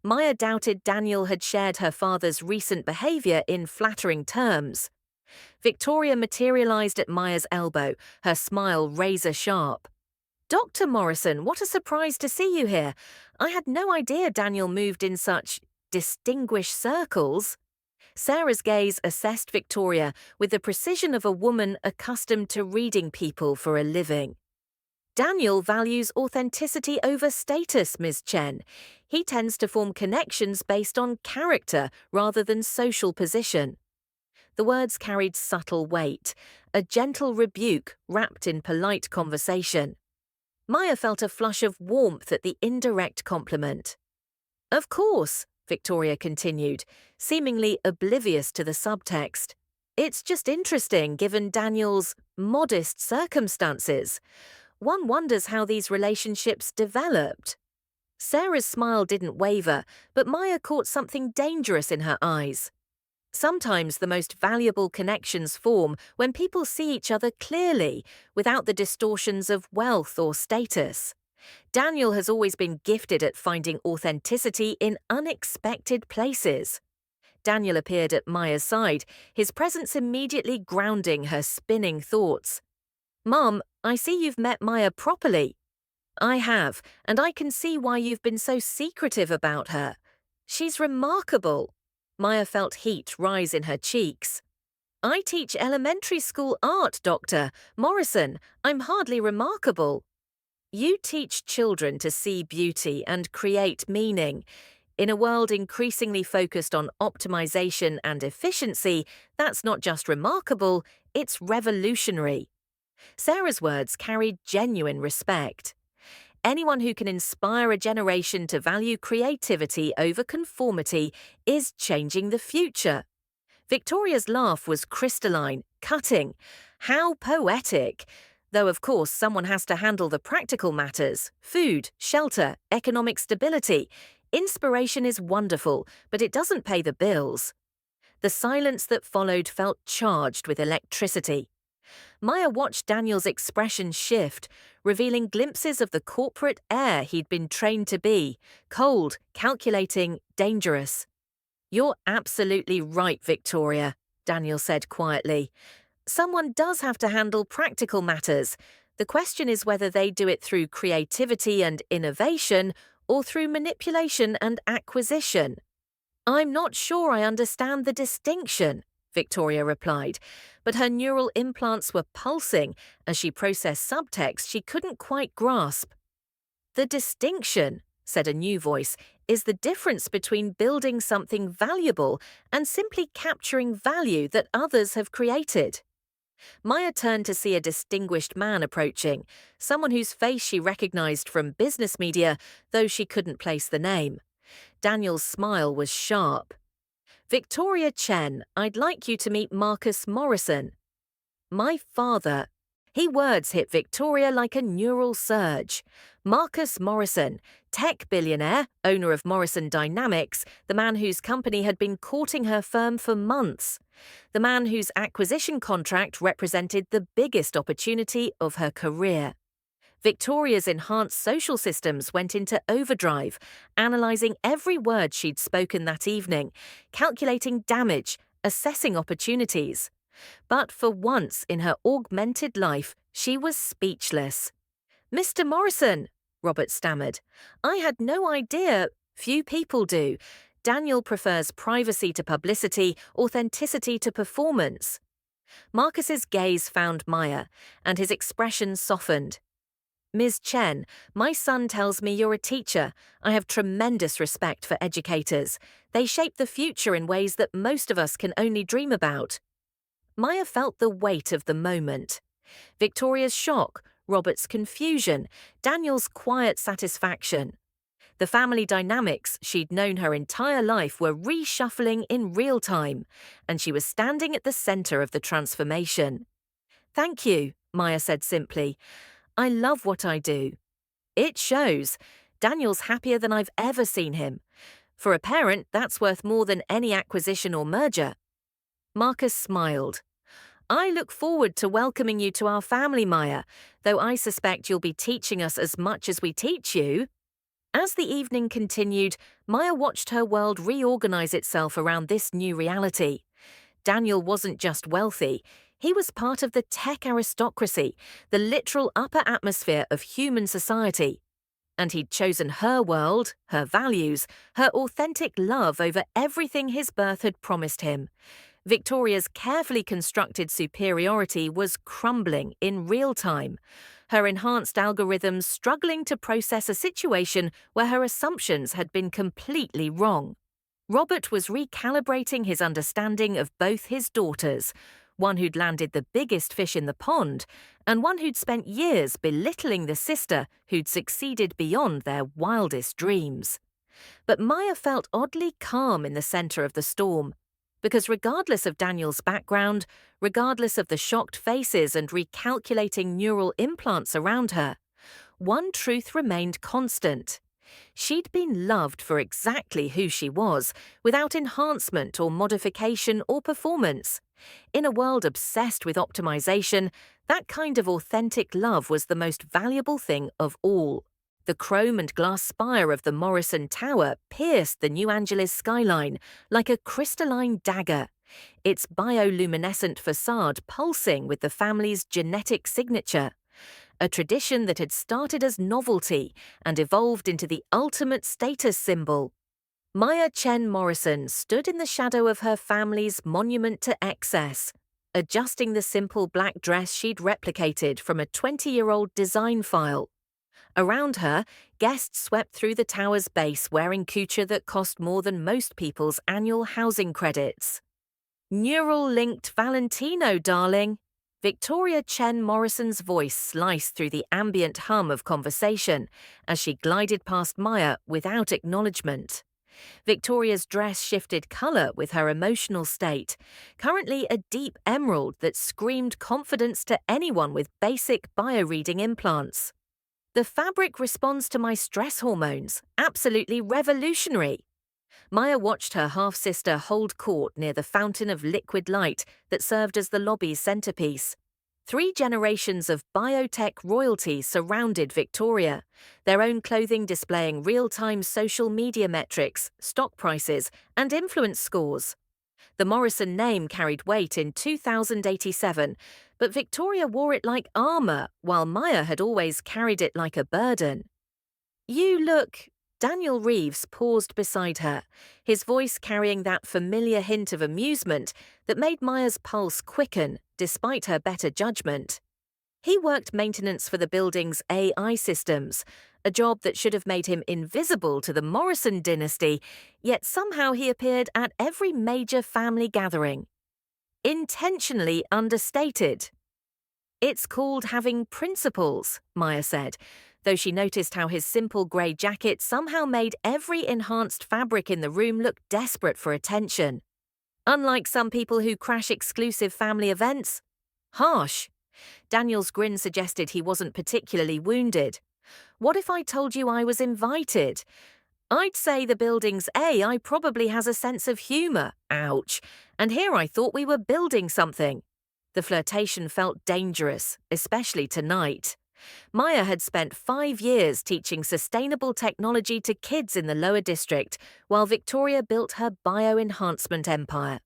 [SPEAKER 1] Maya doubted Daniel had shared her father's recent behavior in flattering terms. Victoria materialized at Maya's elbow, her smile razor-sharp. "Dr. Morrison, what a surprise to see you here. I had no idea Daniel moved in such distinguished circles." Sarah's gaze assessed Victoria with the precision of a woman accustomed to reading people for a living. "Daniel values authenticity over status, Ms. Chen. He tends to form connections based on character rather than social position." The words carried subtle weight, a gentle rebuke wrapped in polite conversation. Maya felt a flush of warmth at the indirect compliment. "Of course," Victoria continued, seemingly oblivious to the subtext. It's just interesting given Daniel's modest circumstances. One wonders how these relationships developed. Sarah's smile didn't waver, but Maya caught something dangerous in her eyes. Sometimes the most valuable connections form when people see each other clearly, without the distortions of wealth or status. Daniel has always been gifted at finding authenticity in unexpected places. Daniel appeared at Maya's side, his presence immediately grounding her spinning thoughts. "Mom, I see you've met Maya properly." "I have, and I can see why you've been so secretive about her. She's remarkable." Maya felt heat rise in her cheeks. "I teach elementary school art, Dr. Morrison. I'm hardly remarkable." "You teach children to see beauty and create meaning. In a world increasingly focused on optimization and efficiency, that's not just remarkable, it's revolutionary." Sarah's words carried genuine respect. Anyone who can inspire a generation to value creativity over conformity is changing the future. Victoria's laugh was crystalline, cutting. How poetic! Though, of course, someone has to handle the practical matters: food, shelter, economic stability. Inspiration is wonderful, but it doesn't pay the bills. The silence that followed felt charged with electricity. Maya watched Daniel's expression shift, revealing glimpses of the corporate air he'd been trained to be: cold, calculating, dangerous. "You're absolutely right, Victoria," Daniel said quietly. "Someone does have to handle practical matters. The question is whether they do it through creativity and innovation or through manipulation and acquisition." "I'm not sure I understand the distinction," Victoria replied, but her neural implants were pulsing as she processed subtext she couldn't quite grasp. "The distinction," said a new voice, "is the difference between building something valuable and simply capturing value that others have created." Maya turned to see a distinguished man approaching, someone whose face she recognized from business media, though she couldn't place the name. Daniel's smile was sharp. "Victoria Chen, I'd like you to meet Marcus Morrison." "My father." His words hit Victoria like a neural surge. Marcus Morrison, tech billionaire, owner of Morrison Dynamics, the man whose company had been courting her firm for months. The man whose acquisition contract represented the biggest opportunity of her career. Victoria's enhanced social systems went into overdrive, analysing every word she'd spoken that evening, calculating damage, assessing opportunities. But for once in her augmented life, she was speechless. "Mr. Morrison," Robert stammered, "I had no idea. Few people do. Daniel prefers privacy to publicity, authenticity to performance." Marcus's gaze found Maya, and his expression softened. "Ms. Chen, my son tells me you're a teacher. I have tremendous respect for educators. They shape the future in ways that most of us can only dream about." Maya felt the weight of the moment. Victoria's shock, Robert's confusion, Daniel's quiet satisfaction. The family dynamics she'd known her entire life were reshuffling in real time, and she was standing at the center of the transformation. "Thank you," Maya said simply. "I love what I do." "It shows. Daniel's happier than I've ever seen him. For a parent, that's worth more than any acquisition or merger." Marcus smiled. "I look forward to welcoming you to our family, Maya, though I suspect you'll be teaching us as much as we teach you." As the evening continued, Maya watched her world reorganize itself around this new reality. Daniel wasn't just wealthy. He was part of the tech aristocracy, the literal upper atmosphere of human society. And he'd chosen her world, her values, her authentic love over everything his birth had promised him. Victoria's carefully constructed superiority was crumbling in real time, her enhanced algorithms struggling to process a situation where her assumptions had been completely wrong. Robert was recalibrating his understanding of both his daughters, one who'd landed the biggest fish in the pond, and one who'd spent years belittling the sister who'd succeeded beyond their wildest dreams. But Maya felt oddly calm in the center of the storm. Because regardless of Daniel's background, regardless of the shocked faces and recalculating neural implants around her, one truth remained constant. She'd been loved for exactly who she was, without enhancement or modification or performance. In a world obsessed with optimization, that kind of authentic love was the most valuable thing of all. The chrome and glass spire of the Morrison Tower pierced the New Angeles skyline like a crystalline dagger, its bioluminescent facade pulsing with the family's genetic signature. A tradition that had started as novelty and evolved into the ultimate status symbol. Maya Chen Morrison stood in the shadow of her family's monument to excess, adjusting the simple black dress she'd replicated from a 20-year-old design file. Around her, guests swept through the tower's base wearing couture that cost more than most people's annual housing credits. Neural-linked Valentino, darling. Victoria Chen Morrison's voice sliced through the ambient hum of conversation as she glided past Maya without acknowledgement. Victoria's dress shifted color with her emotional state, currently a deep emerald that screamed confidence to anyone with basic bio-reading implants. The fabric responds to my stress hormones. Absolutely revolutionary. Maya watched her half-sister hold court near the fountain of liquid light that served as the lobby's centerpiece. 3 generations of biotech royalty surrounded Victoria, their own clothing displaying real-time social media metrics, stock prices, and influence scores. The Morrison name carried weight in 2087, but Victoria wore it like armor, while Maya had always carried it like a burden. "You look..." Daniel Reeves paused beside her, his voice carrying that familiar hint of amusement that made Maya's pulse quicken, despite her better judgment. He worked maintenance for the building's AI systems, a job that should have made him invisible to the Morrison dynasty, yet somehow he appeared at every major family gathering. Intentionally understated. "It's called having principles," Maya said, though she noticed how his simple grey jacket somehow made every enhanced fabric in the room look desperate for attention. "Unlike some people who crash exclusive family events." Harsh. Daniel's grin suggested he wasn't particularly wounded. "What if I told you I was invited? I'd say the building's AI probably has a sense of humor. Ouch. And here I thought we were building something." The flirtation felt dangerous, especially tonight. Maya had spent 5 years teaching sustainable technology to kids in the lower district, while Victoria built her bio-enhancement empire.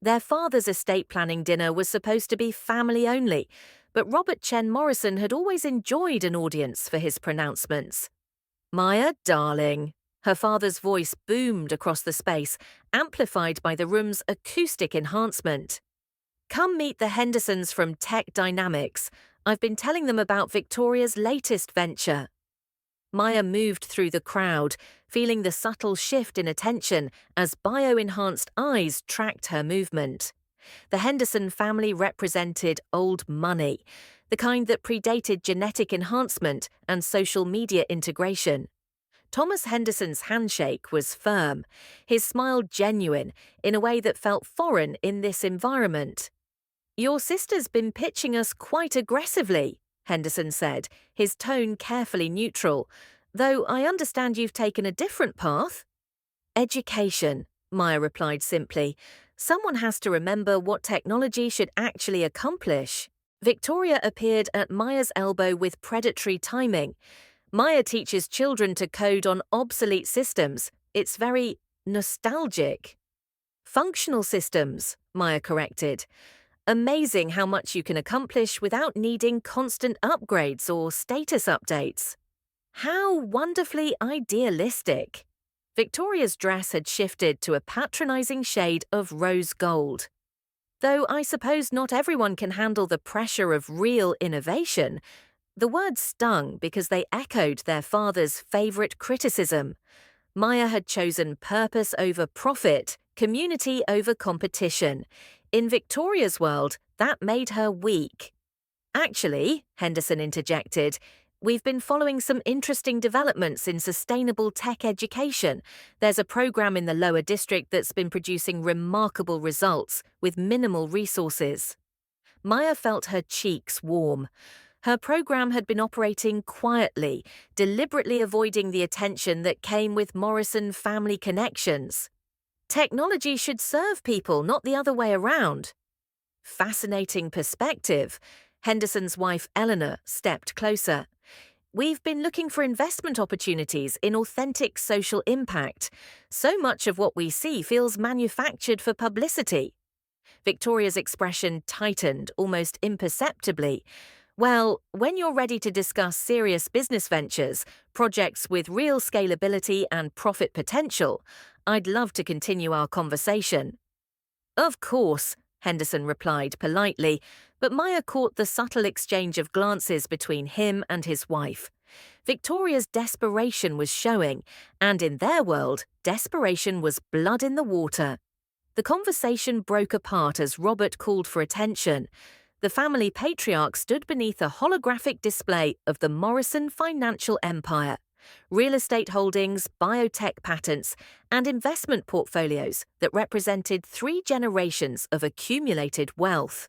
[SPEAKER 1] Their father's estate planning dinner was supposed to be family only, but Robert Chen Morrison had always enjoyed an audience for his pronouncements. "Maya, darling." Her father's voice boomed across the space, amplified by the room's acoustic enhancement. "Come meet the Hendersons from Tech Dynamics. I've been telling them about Victoria's latest venture." Maya moved through the crowd, feeling the subtle shift in attention as bio-enhanced eyes tracked her movement. The Henderson family represented old money, the kind that predated genetic enhancement and social media integration. Thomas Henderson's handshake was firm, his smile genuine, in a way that felt foreign in this environment. "Your sister's been pitching us quite aggressively," Henderson said, his tone carefully neutral, "though I understand you've taken a different path." "Education," Maya replied simply. "Someone has to remember what technology should actually accomplish." Victoria appeared at Maya's elbow with predatory timing. "Maya teaches children to code on obsolete systems. It's very nostalgic." "Functional systems," Maya corrected. "Amazing how much you can accomplish without needing constant upgrades or status updates." How wonderfully idealistic. Victoria's dress had shifted to a patronizing shade of rose gold. "Though I suppose not everyone can handle the pressure of real innovation." The words stung because they echoed their father's favorite criticism. Maya had chosen purpose over profit, community over competition. In Victoria's world, that made her weak. "Actually," Henderson interjected, We've been following some interesting developments in sustainable tech education. There's a program in the lower district that's been producing remarkable results with minimal resources. Maya felt her cheeks warm. Her program had been operating quietly, deliberately avoiding the attention that came with Morrison family connections. Technology should serve people, not the other way around. Fascinating perspective. Henderson's wife Eleanor stepped closer. We've been looking for investment opportunities in authentic social impact. So much of what we see feels manufactured for publicity. Victoria's expression tightened almost imperceptibly. Well, when you're ready to discuss serious business ventures, projects with real scalability and profit potential, I'd love to continue our conversation. Of course, Henderson replied politely, but Maya caught the subtle exchange of glances between him and his wife. Victoria's desperation was showing, and in their world, desperation was blood in the water. The conversation broke apart as Robert called for attention. The family patriarch stood beneath a holographic display of the Morrison financial empire. Real estate holdings, biotech patents, and investment portfolios that represented 3 generations of accumulated wealth.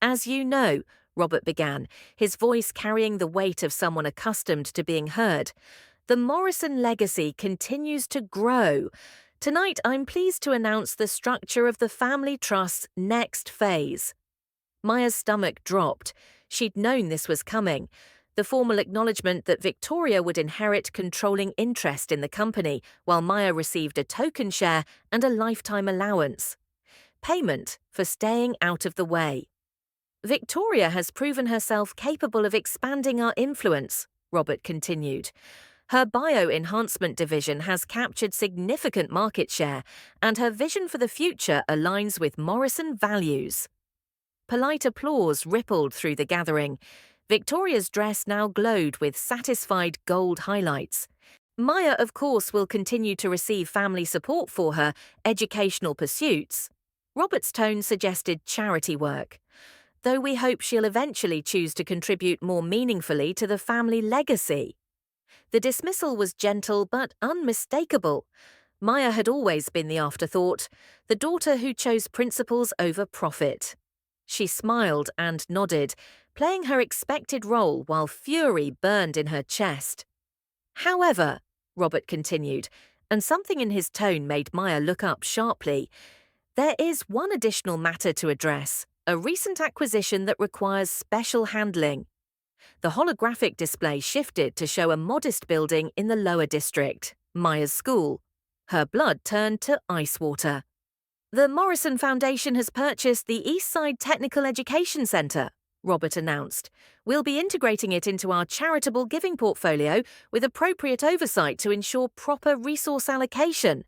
[SPEAKER 1] As you know, Robert began, his voice carrying the weight of someone accustomed to being heard, the Morrison legacy continues to grow. Tonight, I'm pleased to announce the structure of the family trust's next phase. Maya's stomach dropped. She'd known this was coming. The formal acknowledgement that Victoria would inherit controlling interest in the company, while Maya received a token share and a lifetime allowance. Payment for staying out of the way. Victoria has proven herself capable of expanding our influence, Robert continued. Her bio-enhancement division has captured significant market share, and her vision for the future aligns with Morrison values. Polite applause rippled through the gathering. Victoria's dress now glowed with satisfied gold highlights. Maya, of course, will continue to receive family support for her educational pursuits. Robert's tone suggested charity work, though we hope she'll eventually choose to contribute more meaningfully to the family legacy. The dismissal was gentle but unmistakable. Maya had always been the afterthought, the daughter who chose principles over profit. She smiled and nodded, playing her expected role while fury burned in her chest. However, Robert continued, and something in his tone made Maya look up sharply, there is one additional matter to address, a recent acquisition that requires special handling. The holographic display shifted to show a modest building in the lower district, Maya's school. Her blood turned to ice water. The Morrison Foundation has purchased the Eastside Technical Education Center, Robert announced. We'll be integrating it into our charitable giving portfolio with appropriate oversight to ensure proper resource allocation.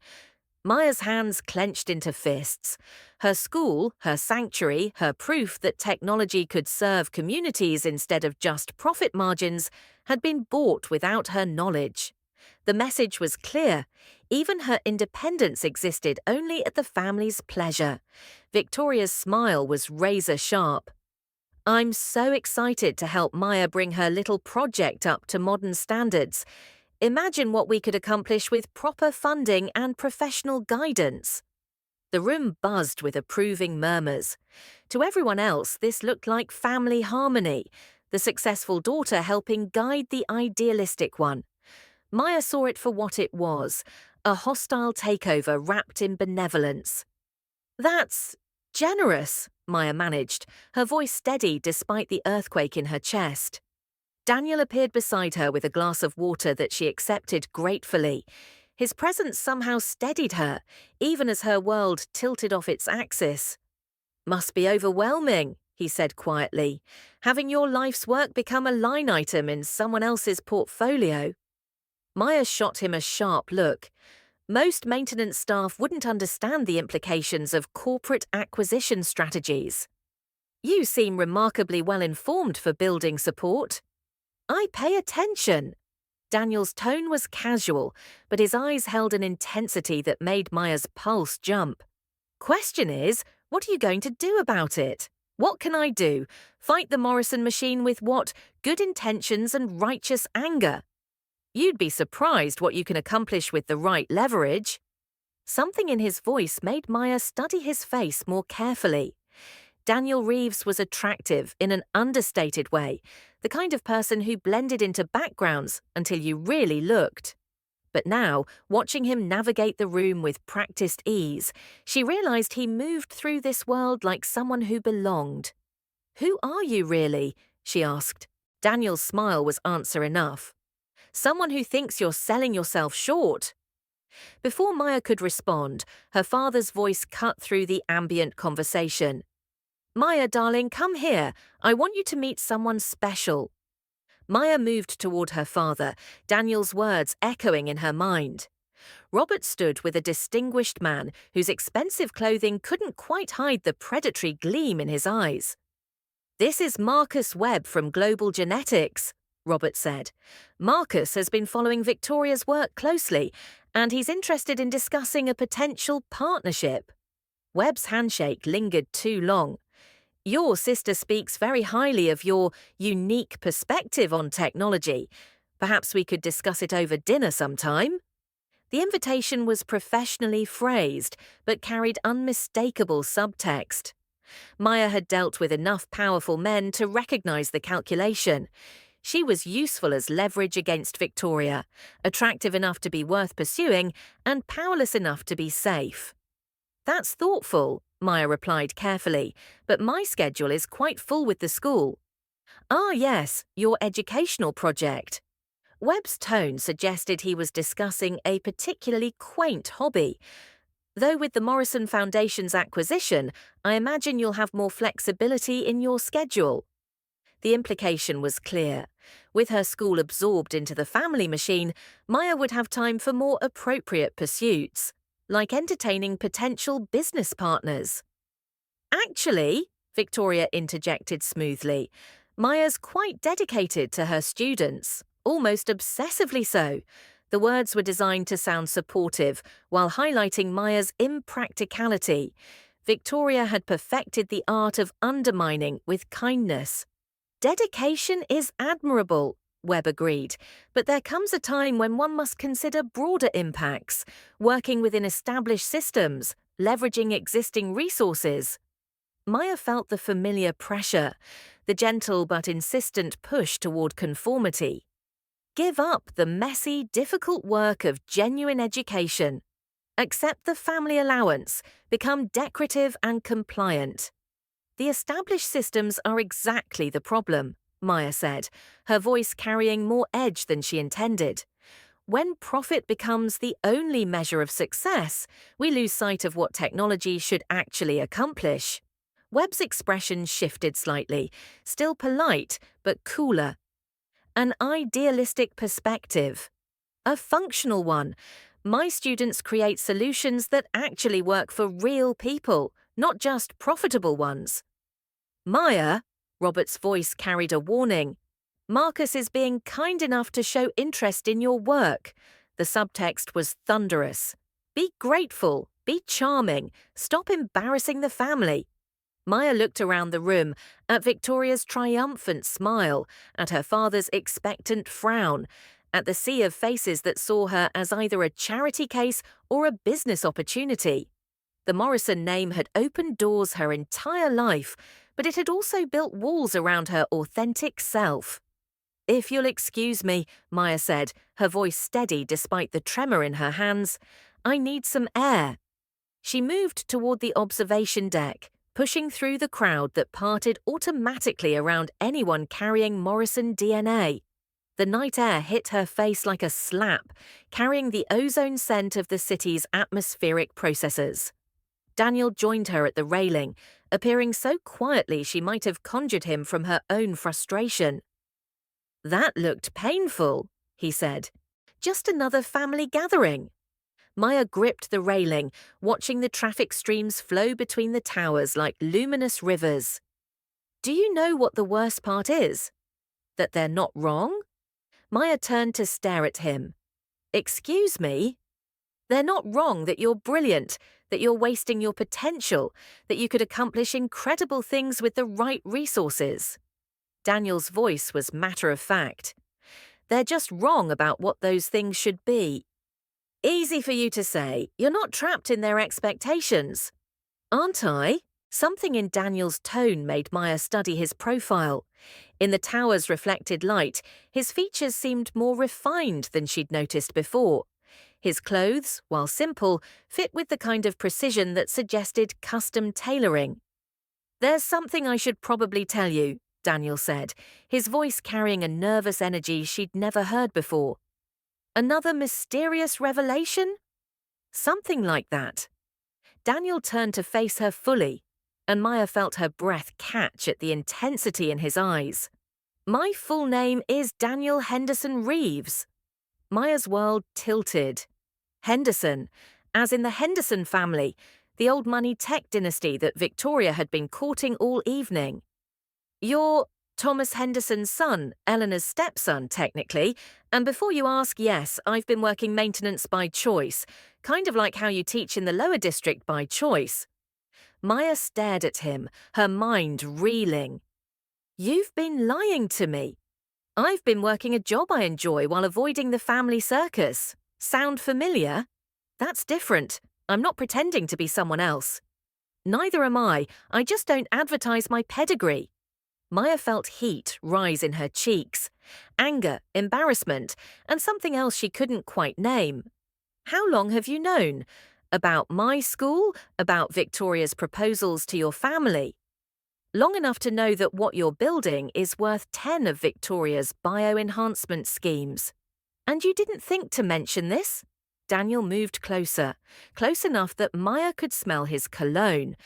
[SPEAKER 1] Maya's hands clenched into fists. Her school, her sanctuary, her proof that technology could serve communities instead of just profit margins had been bought without her knowledge. The message was clear. Even her independence existed only at the family's pleasure. Victoria's smile was razor-sharp. I'm so excited to help Maya bring her little project up to modern standards. Imagine what we could accomplish with proper funding and professional guidance. The room buzzed with approving murmurs. To everyone else, this looked like family harmony, the successful daughter helping guide the idealistic one. Maya saw it for what it was, a hostile takeover wrapped in benevolence. That's generous, Maya managed, her voice steady despite the earthquake in her chest. Daniel appeared beside her with a glass of water that she accepted gratefully. His presence somehow steadied her, even as her world tilted off its axis. Must be overwhelming, he said quietly, having your life's work become a line item in someone else's portfolio. Maya shot him a sharp look. Most maintenance staff wouldn't understand the implications of corporate acquisition strategies. You seem remarkably well informed for building support. I pay attention. Daniel's tone was casual, but his eyes held an intensity that made Maya's pulse jump. Question is, what are you going to do about it? What can I do? Fight the Morrison machine with what? Good intentions and righteous anger. You'd be surprised what you can accomplish with the right leverage. Something in his voice made Maya study his face more carefully. Daniel Reeves was attractive in an understated way, the kind of person who blended into backgrounds until you really looked. But now, watching him navigate the room with practiced ease, she realized he moved through this world like someone who belonged. "Who are you really?" she asked. Daniel's smile was answer enough. "Someone who thinks you're selling yourself short." Before Maya could respond, her father's voice cut through the ambient conversation. "Maya, darling, come here. I want you to meet someone special." Maya moved toward her father, Daniel's words echoing in her mind. Robert stood with a distinguished man whose expensive clothing couldn't quite hide the predatory gleam in his eyes. "This is Marcus Webb from Global Genetics," Robert said. "Marcus has been following Victoria's work closely, and he's interested in discussing a potential partnership." Webb's handshake lingered too long. "Your sister speaks very highly of your unique perspective on technology. Perhaps we could discuss it over dinner sometime." The invitation was professionally phrased, but carried unmistakable subtext. Maya had dealt with enough powerful men to recognize the calculation. She was useful as leverage against Victoria, attractive enough to be worth pursuing, and powerless enough to be safe. "That's thoughtful," Maya replied carefully, "but my schedule is quite full with the school." "Ah, yes, your educational project." Webb's tone suggested he was discussing a particularly quaint hobby. "Though with the Morrison Foundation's acquisition, I imagine you'll have more flexibility in your schedule." The implication was clear. With her school absorbed into the family machine, Maya would have time for more appropriate pursuits, like entertaining potential business partners. "Actually," Victoria interjected smoothly, "Maya's quite dedicated to her students, almost obsessively so." The words were designed to sound supportive while highlighting Maya's impracticality. Victoria had perfected the art of undermining with kindness. "Dedication is admirable," Webb agreed, "but there comes a time when one must consider broader impacts, working within established systems, leveraging existing resources." Maya felt the familiar pressure, the gentle but insistent push toward conformity. Give up the messy, difficult work of genuine education. Accept the family allowance, become decorative and compliant. "The established systems are exactly the problem," Maya said, her voice carrying more edge than she intended. "When profit becomes the only measure of success, we lose sight of what technology should actually accomplish." Webb's expression shifted slightly, still polite but cooler. "An idealistic perspective. A functional one. My students create solutions that actually work for real people, not just profitable ones." "Maya," Robert's voice carried a warning. "Marcus is being kind enough to show interest in your work." The subtext was thunderous. "Be grateful, be charming, stop embarrassing the family." Maya looked around the room, at Victoria's triumphant smile, at her father's expectant frown, at the sea of faces that saw her as either a charity case or a business opportunity. The Morrison name had opened doors her entire life, but it had also built walls around her authentic self. "If you'll excuse me," Maya said, her voice steady despite the tremor in her hands, "I need some air." She moved toward the observation deck, pushing through the crowd that parted automatically around anyone carrying Morrison DNA. The night air hit her face like a slap, carrying the ozone scent of the city's atmospheric processors. Daniel joined her at the railing, appearing so quietly she might have conjured him from her own frustration. "That looked painful," he said. "Just another family gathering." Maya gripped the railing, watching the traffic streams flow between the towers like luminous rivers. "Do you know what the worst part is? That they're not wrong?" Maya turned to stare at him. "Excuse me?" They're not wrong that you're brilliant, that you're wasting your potential, that you could accomplish incredible things with the right resources. Daniel's voice was matter of fact. They're just wrong about what those things should be. Easy for you to say. You're not trapped in their expectations. Aren't I? Something in Daniel's tone made Maya study his profile. In the tower's reflected light, his features seemed more refined than she'd noticed before. His clothes, while simple, fit with the kind of precision that suggested custom tailoring. "There's something I should probably tell you," Daniel said, his voice carrying a nervous energy she'd never heard before. "Another mysterious revelation?" Something like that. Daniel turned to face her fully, and Maya felt her breath catch at the intensity in his eyes. "My full name is Daniel Henderson Reeves." Maya's world tilted. Henderson, as in the Henderson family, the old money tech dynasty that Victoria had been courting all evening. "You're Thomas Henderson's son, Eleanor's stepson, technically, and before you ask, yes, I've been working maintenance by choice, kind of like how you teach in the lower district by choice." Maya stared at him, her mind reeling. "You've been lying to me. I've been working a job I enjoy while avoiding the family circus. Sound familiar? That's different. I'm not pretending to be someone else." "Neither am I just don't advertise my pedigree." Maya felt heat rise in her cheeks, anger, embarrassment, and something else she couldn't quite name. "How long have you known? About my school? About Victoria's proposals to your family?" "Long enough to know that what you're building is worth 10 of Victoria's bio-enhancement schemes." "And you didn't think to mention this?" Daniel moved closer, close enough that Maya could smell his cologne,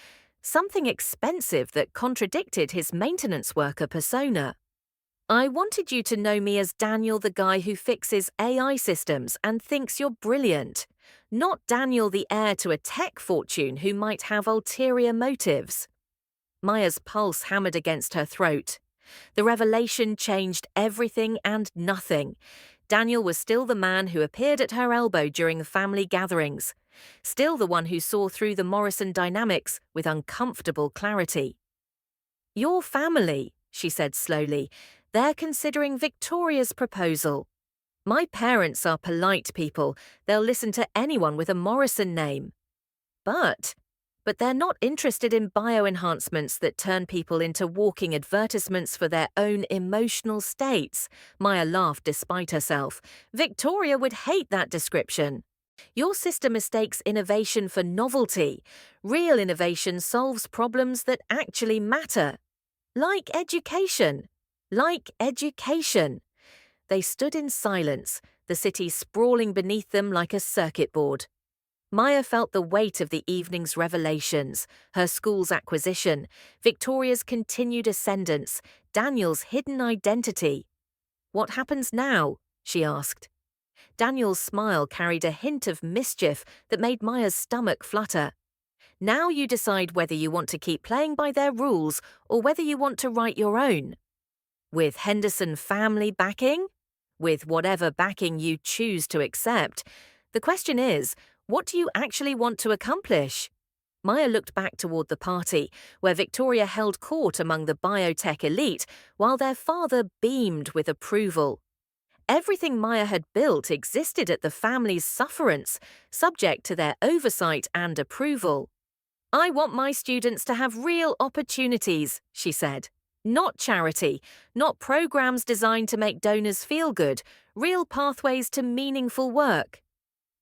[SPEAKER 1] something expensive that contradicted his maintenance worker persona. "I wanted you to know me as Daniel, the guy who fixes AI systems and thinks you're brilliant, not Daniel, the heir to a tech fortune who might have ulterior motives." Maya's pulse hammered against her throat. The revelation changed everything and nothing. Daniel was still the man who appeared at her elbow during the family gatherings, still the one who saw through the Morrison dynamics with uncomfortable clarity. "Your family," she said slowly, "they're considering Victoria's proposal. My parents are polite people. They'll listen to anyone with a Morrison name. But they're not interested in bioenhancements that turn people into walking advertisements for their own emotional states." Maya laughed despite herself. "Victoria would hate that description. Your system mistakes innovation for novelty. Real innovation solves problems that actually matter. Like education. Like education." They stood in silence, the city sprawling beneath them like a circuit board. Maya felt the weight of the evening's revelations, her school's acquisition, Victoria's continued ascendance, Daniel's hidden identity. "What happens now?" she asked. Daniel's smile carried a hint of mischief that made Maya's stomach flutter. "Now you decide whether you want to keep playing by their rules or whether you want to write your own. With Henderson family backing? With whatever backing you choose to accept. The question is, what do you actually want to accomplish?" Maya looked back toward the party, where Victoria held court among the biotech elite, while their father beamed with approval. Everything Maya had built existed at the family's sufferance, subject to their oversight and approval. "I want my students to have real opportunities," she said. "Not charity, not programs designed to make donors feel good, real pathways to meaningful work."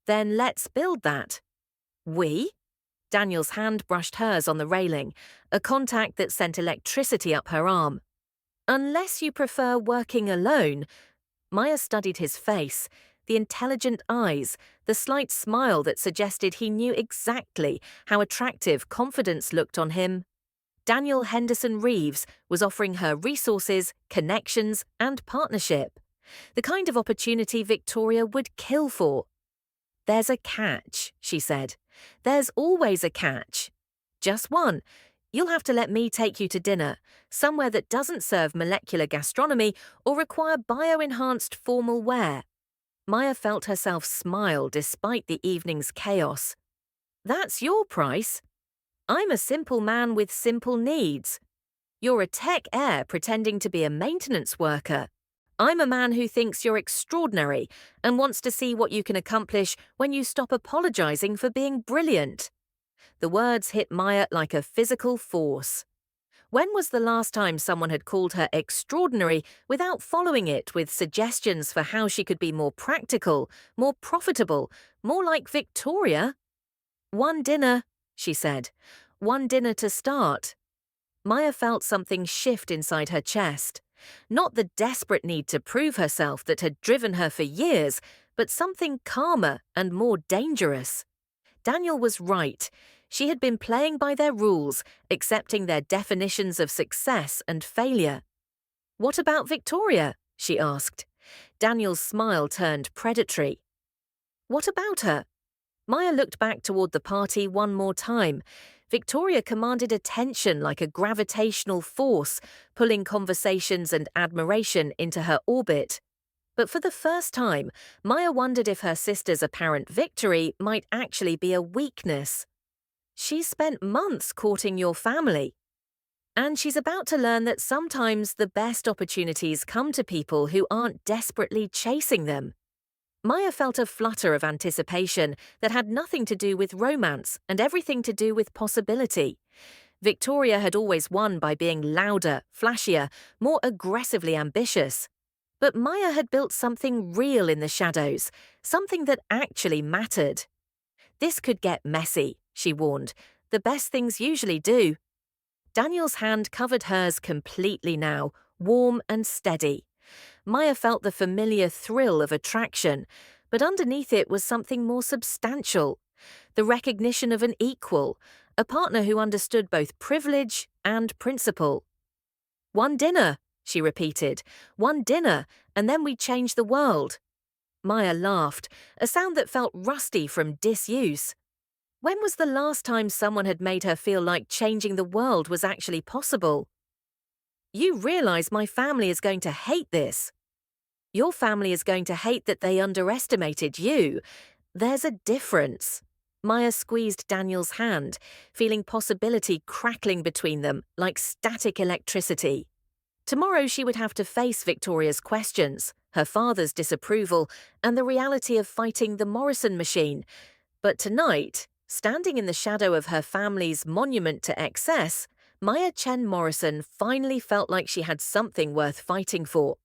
[SPEAKER 1] "Then let's build that." "We?" Daniel's hand brushed hers on the railing, a contact that sent electricity up her arm. "Unless you prefer working alone." Maya studied his face, the intelligent eyes, the slight smile that suggested he knew exactly how attractive confidence looked on him. Daniel Henderson Reeves was offering her resources, connections, and partnership. The kind of opportunity Victoria would kill for. "There's a catch," she said. "There's always a catch. Just one. You'll have to let me take you to dinner, somewhere that doesn't serve molecular gastronomy or require bio-enhanced formal wear." Maya felt herself smile despite the evening's chaos. That's your price. I'm a simple man with simple needs. You're a tech heir pretending to be a maintenance worker. I'm a man who thinks you're extraordinary and wants to see what you can accomplish when you stop apologizing for being brilliant. The words hit Maya like a physical force. When was the last time someone had called her extraordinary without following it with suggestions for how she could be more practical, more profitable, more like Victoria? One dinner, she said. One dinner to start. Maya felt something shift inside her chest. Not the desperate need to prove herself that had driven her for years, but something calmer and more dangerous. Daniel was right. She had been playing by their rules, accepting their definitions of success and failure. What about Victoria? She asked. Daniel's smile turned predatory. What about her? Maya looked back toward the party one more time. Victoria commanded attention like a gravitational force, pulling conversations and admiration into her orbit. But for the first time, Maya wondered if her sister's apparent victory might actually be a weakness. She spent months courting your family. And she's about to learn that sometimes the best opportunities come to people who aren't desperately chasing them. Maya felt a flutter of anticipation that had nothing to do with romance and everything to do with possibility. Victoria had always won by being louder, flashier, more aggressively ambitious. But Maya had built something real in the shadows, something that actually mattered. This could get messy, she warned. The best things usually do. Daniel's hand covered hers completely now, warm and steady. Maya felt the familiar thrill of attraction, but underneath it was something more substantial. The recognition of an equal, a partner who understood both privilege and principle. One dinner, she repeated. One dinner, and then we change the world. Maya laughed, a sound that felt rusty from disuse. When was the last time someone had made her feel like changing the world was actually possible? You realize my family is going to hate this. Your family is going to hate that they underestimated you. There's a difference. Maya squeezed Daniel's hand, feeling possibility crackling between them like static electricity. Tomorrow she would have to face Victoria's questions, her father's disapproval, and the reality of fighting the Morrison machine. But tonight, standing in the shadow of her family's monument to excess, Maya Chen Morrison finally felt like she had something worth fighting for.